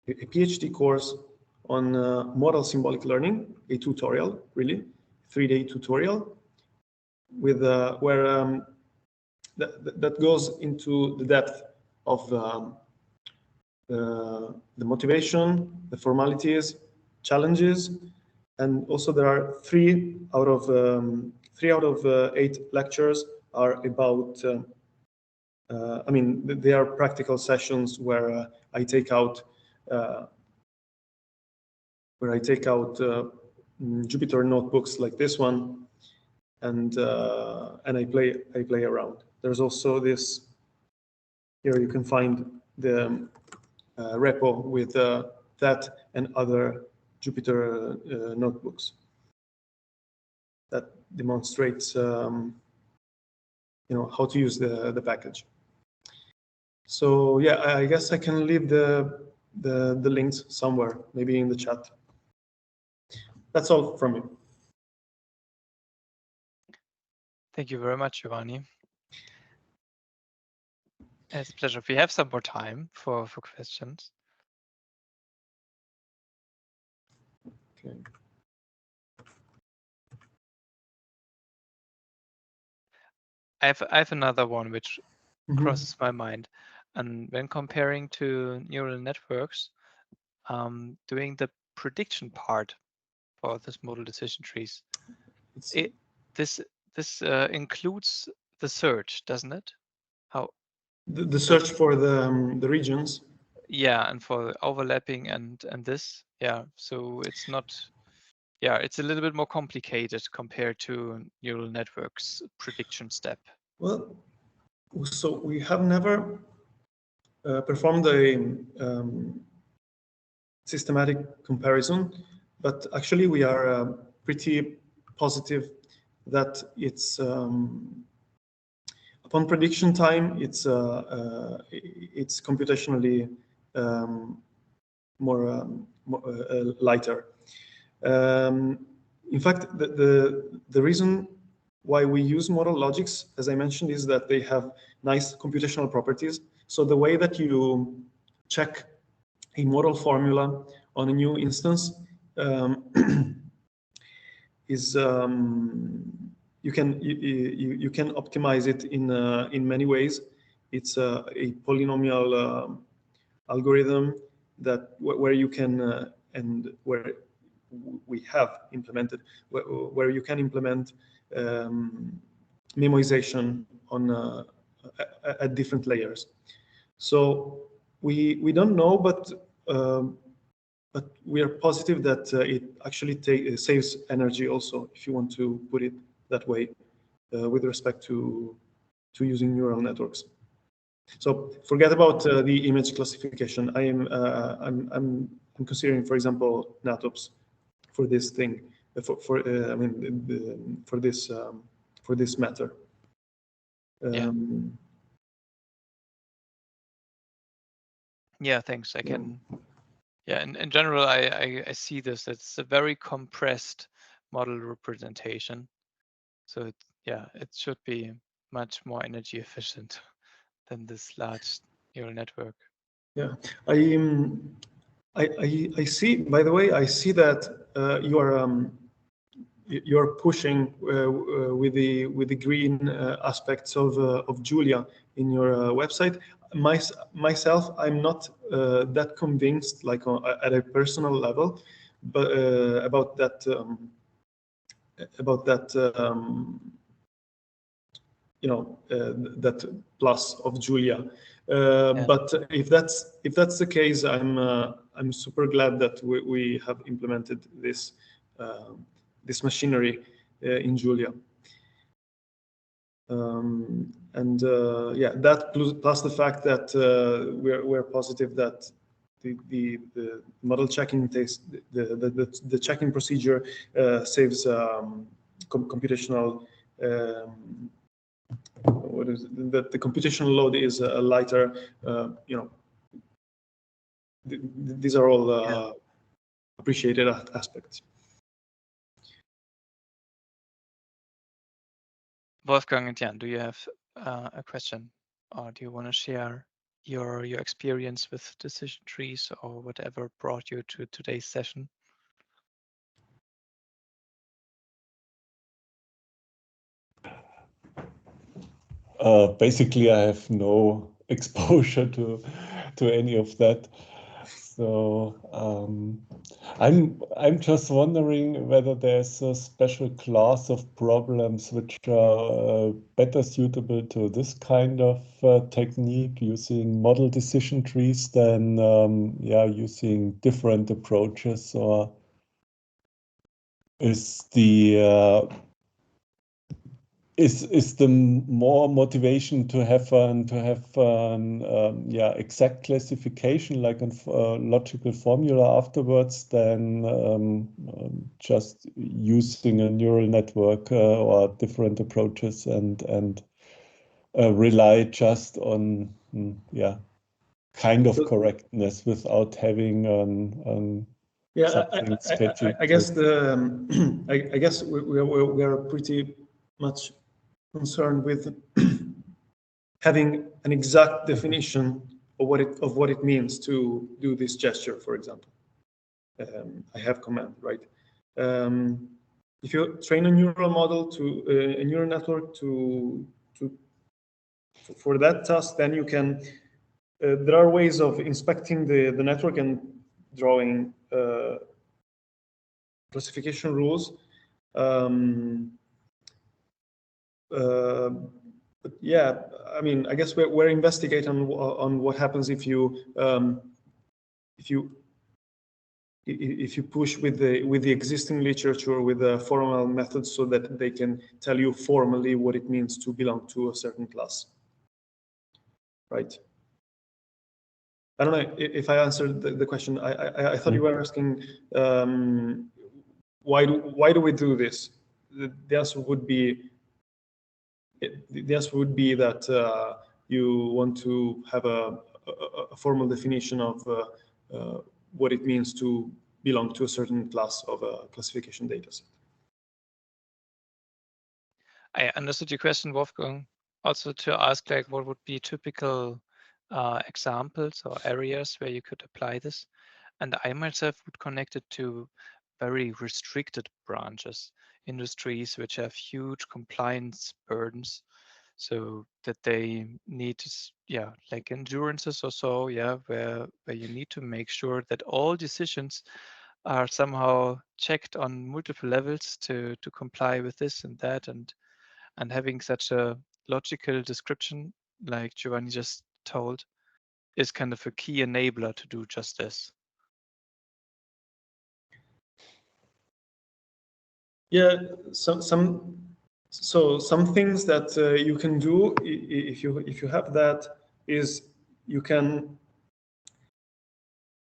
PhD course on Modal Symbolic Learning, a tutorial, really, 3-day tutorial, with where that goes into the depth of the motivation, the formalities, challenges, and also there are 3 out of 8 lectures are about. They are practical sessions where I take out Jupyter notebooks like this one, and I play around. There's also this. Here you can find the repo with that and other Jupyter notebooks that demonstrates how to use the package. So yeah, I guess I can leave the links somewhere, maybe in the chat. That's all from me. Thank you very much, Giovanni. It's a pleasure. We have some more time for questions. Okay. I have another one which crosses my mind, and when comparing to neural networks, doing the prediction part for this modal decision trees, this includes the search, doesn't it? How the search for the regions? Yeah, and for overlapping and this, yeah. So it's not, yeah, it's a little bit more complicated compared to neural networks prediction step. Well, so we have never performed a systematic comparison, but actually we are pretty positive that it's upon prediction time it's computationally more lighter. In fact, the reason why we use modal logics, as I mentioned, is that they have nice computational properties. So the way that you check a modal formula on a new instance is you can optimize it in many ways. It's a polynomial algorithm that where you can and where we have implemented where you can implement memoization on at different layers. So we don't know, but we are positive that it actually saves energy also, if you want to put it that way, with respect to using neural networks. So forget about the image classification. I'm considering, for example, NatOps for this thing, for this matter. Yeah, thanks. I can. Yeah, in general, I see this. It's a very compressed model representation. So it should be much more energy efficient than this large neural network. Yeah, I see. By the way, I see that you're pushing with the green aspects of Julia in your website. Myself, I'm not that convinced, like at a personal level, but about that that plus of Julia. But if that's the case, I'm super glad that we have implemented this machinery in Julia. And that plus the fact that we're positive that the model checking the checking procedure saves computational. What is it? That the computational load is lighter. These are all appreciated aspects. Wolfgang and Jan, do you have a question, or do you want to share your experience with decision trees or whatever brought you to today's session? Basically, I have no exposure to any of that. So I'm just wondering whether there's a special class of problems which are better suitable to this kind of technique, using model decision trees than using different approaches, or is the is the more motivation to have exact classification like a logical formula afterwards than just using a neural network or different approaches and rely just on kind of correctness without having something sketchy. I guess I guess we are pretty much concerned with having an exact definition of what it means to do this gesture, for example. I have command, right? If you train a neural model to a neural network for that task, then you can. There are ways of inspecting the network and drawing classification rules. But yeah, I mean, I guess we're investigating on what happens if you push with the existing literature with the formal methods, so that they can tell you formally what it means to belong to a certain class, right? I don't know if I answered the question. I thought you were asking why do we do this? The answer would be that you want to have a formal definition of what it means to belong to a certain class of a classification dataset. I understood your question, Wolfgang. Also to ask, like, what would be typical examples or areas where you could apply this? And I myself would connect it to very restricted branches, industries which have huge compliance burdens, so that they need to, like endurances or so, where you need to make sure that all decisions are somehow checked on multiple levels to comply with this and that, and having such a logical description like Giovanni just told is kind of a key enabler to do just this. Yeah, some things that you can do if you have that is you can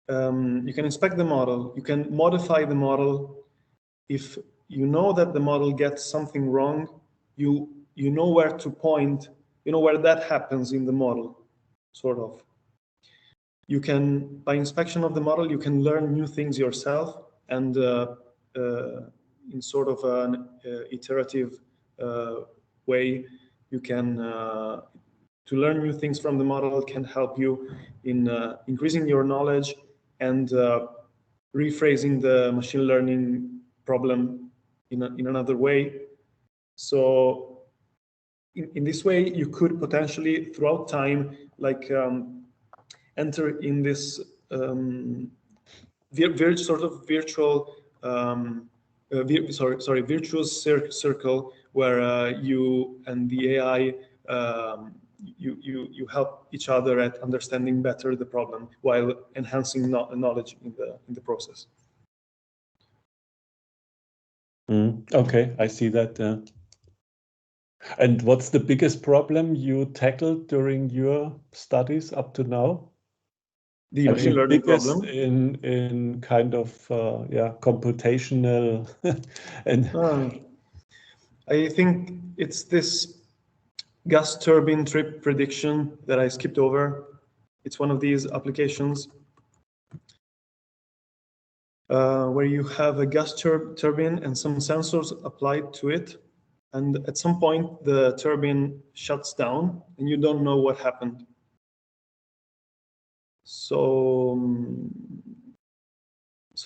inspect the model, you can modify the model. If you know that the model gets something wrong, you know where to point, you know where that happens in the model, sort of. You can, by inspection of the model, you can learn new things yourself, and in sort of an iterative way, you can to learn new things from the model can help you in increasing your knowledge and rephrasing the machine learning problem in another way. So in this way, you could potentially, throughout time, like enter in this sort of virtual virtuous circle where you and the AI you help each other at understanding better the problem while enhancing knowledge in the process. Okay, I see that. And what's the biggest problem you tackled during your studies up to now? The machine learning problem in kind of computational and I think it's this gas turbine trip prediction that I skipped over. It's one of these applications where you have a gas turbine and some sensors applied to it, and at some point the turbine shuts down and you don't know what happened. So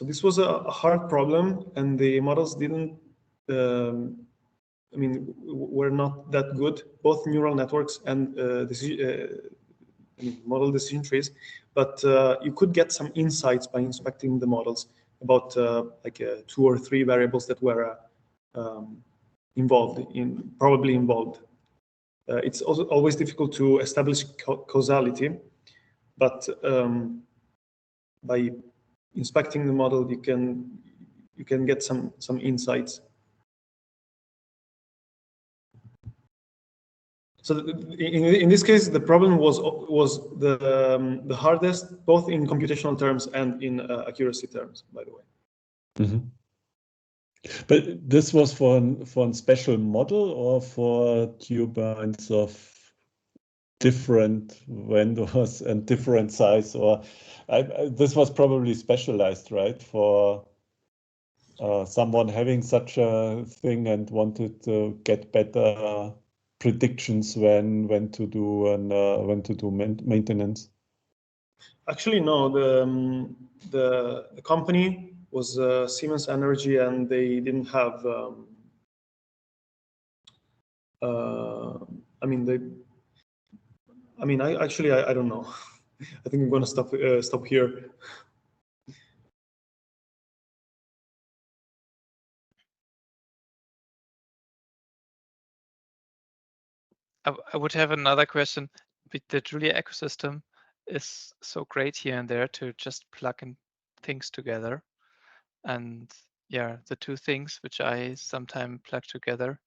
this was a hard problem, and the models didn't were not that good, both neural networks and model decision trees, but you could get some insights by inspecting the models about 2 or 3 variables that were probably involved. It's also always difficult to establish causality, but by inspecting the model, you can get some insights. So in this case, the problem was the hardest, both in computational terms and in accuracy terms, by the way. Mm-hmm. But this was for a special model or for turbines of different vendors and different size, or this was probably specialized, right, for someone having such a thing and wanted to get better predictions when to do maintenance. Actually, no. The company was Siemens Energy, and they didn't have. I don't know. I think I'm going to stop here. I would have another question. The Julia ecosystem is so great here and there to just plug in things together. And yeah, the two things which I sometimes plug together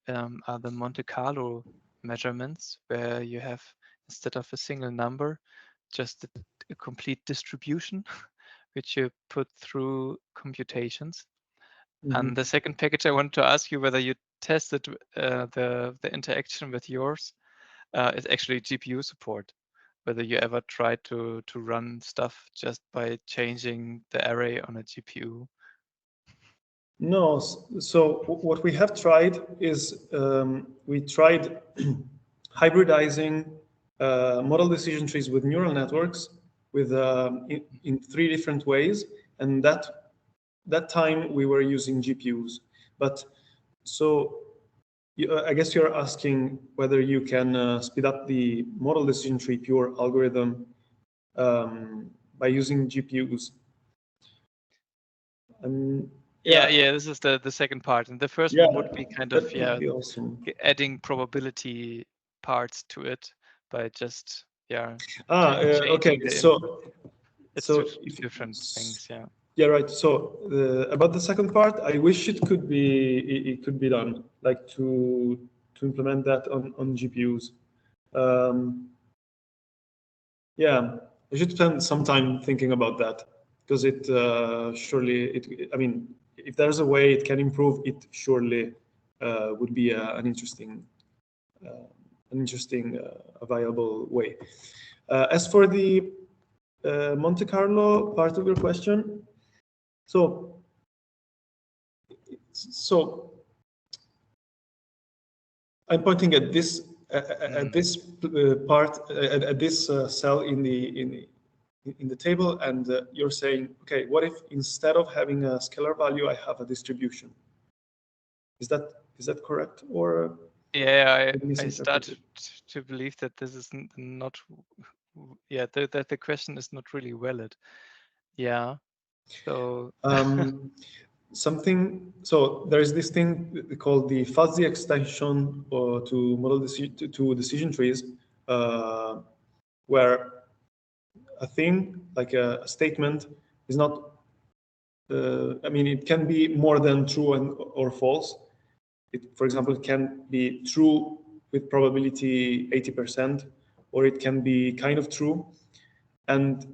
are the Monte Carlo measurements, where you have, instead of a single number, just a complete distribution, which you put through computations. And the second package, I wanted to ask you whether you tested the interaction with yours. Is actually GPU support. Whether you ever tried to run stuff just by changing the array on a GPU. No. So what we have tried is we tried hybridizing model decision trees with neural networks with in 3 different ways, and that time we were using GPUs. But so I guess you're asking whether you can speed up the model decision tree pure algorithm by using GPUs. Yeah, this is the second part, and the first one would be kind of be awesome. adding probability parts to it by just okay. So it's two different things. Yeah, right. So about the second part, I wish it could be done, like to implement that on GPUs. Yeah, I should spend some time thinking about that, because it surely I mean, if there's a way it can improve, it surely would be an interesting viable way. As for the Monte Carlo part of your question, so I'm pointing at this part at this cell in the table, and you're saying, okay, what if instead of having a scalar value, I have a distribution? Is that correct? Or yeah, I start to believe that this is not. Yeah, that the question is not really valid. Yeah. So so there is this thing called the fuzzy extension to decision trees, where a thing like a statement is not. I mean, it can be more than true or false. For example, it can be true with probability 80%, or it can be kind of true, and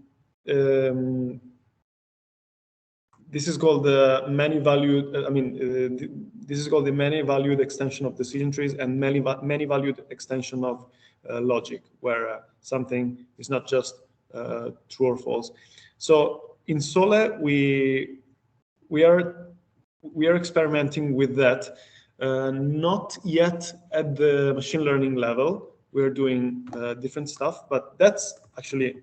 this is called the many-valued. This is called the many-valued extension of decision trees and many-valued extension of logic, where something is not just true or false. So in Sole, we are experimenting with that, not yet at the machine learning level. We're doing different stuff, but that's actually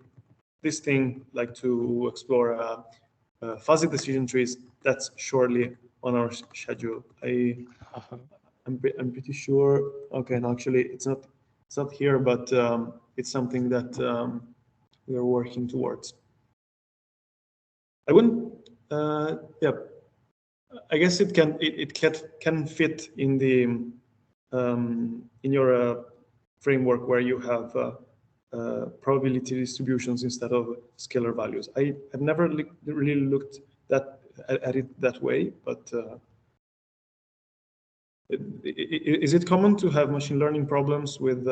this thing, like to explore fuzzy decision trees. That's surely on our schedule. I'm pretty sure. Okay, and actually, it's not here, but it's something that we are working towards. I wouldn't. Yeah, I guess it can fit in the in your framework where you have probability distributions instead of scalar values. I have never really looked at it that way, but Is it common to have machine learning problems with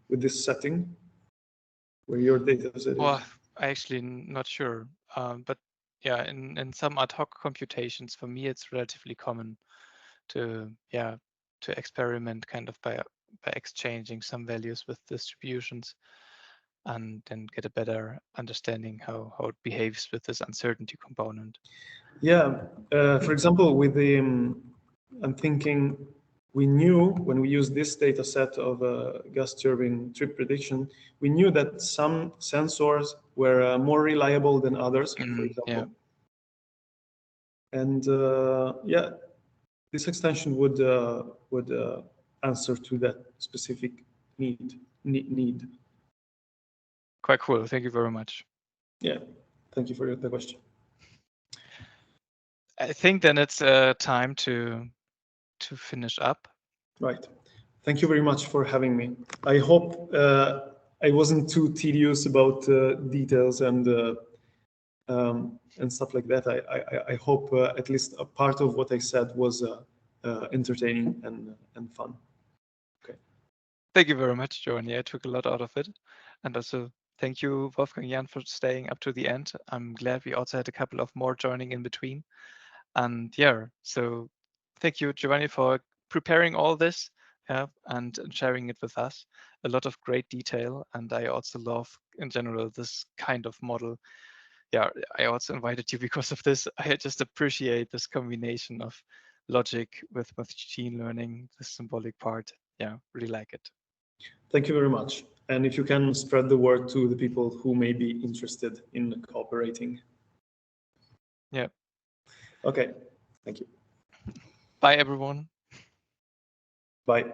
this setting, where your data set is? Well, I actually not sure, but yeah, in some ad hoc computations, for me, it's relatively common to experiment kind of by exchanging some values with distributions, and then get a better understanding how it behaves with this uncertainty component. Yeah, for example, with the, I'm thinking we knew when we used this data set of gas turbine trip prediction, we knew that some sensors were more reliable than others, for example. Yeah. And yeah, this extension would answer to that specific need. Quite cool. Thank you very much. Yeah, thank you for the question. I think then it's time to finish up. Right. Thank you very much for having me. I hope I wasn't too tedious about details and stuff like that. I hope at least a part of what I said was entertaining and fun. Okay. Thank you very much, Giovanni. I took a lot out of it. And also thank you, Wolfgang Jan, for staying up to the end. I'm glad we also had a couple of more joining in between. And yeah, so thank you, Giovanni, for preparing all this and sharing it with us. A lot of great detail. And I also love, in general, this kind of model. Yeah, I also invited you because of this. I just appreciate this combination of logic with machine learning, the symbolic part. Yeah, really like it. Thank you very much. And if you can spread the word to the people who may be interested in cooperating. Yeah. Okay. Thank you. Bye, everyone. Bye.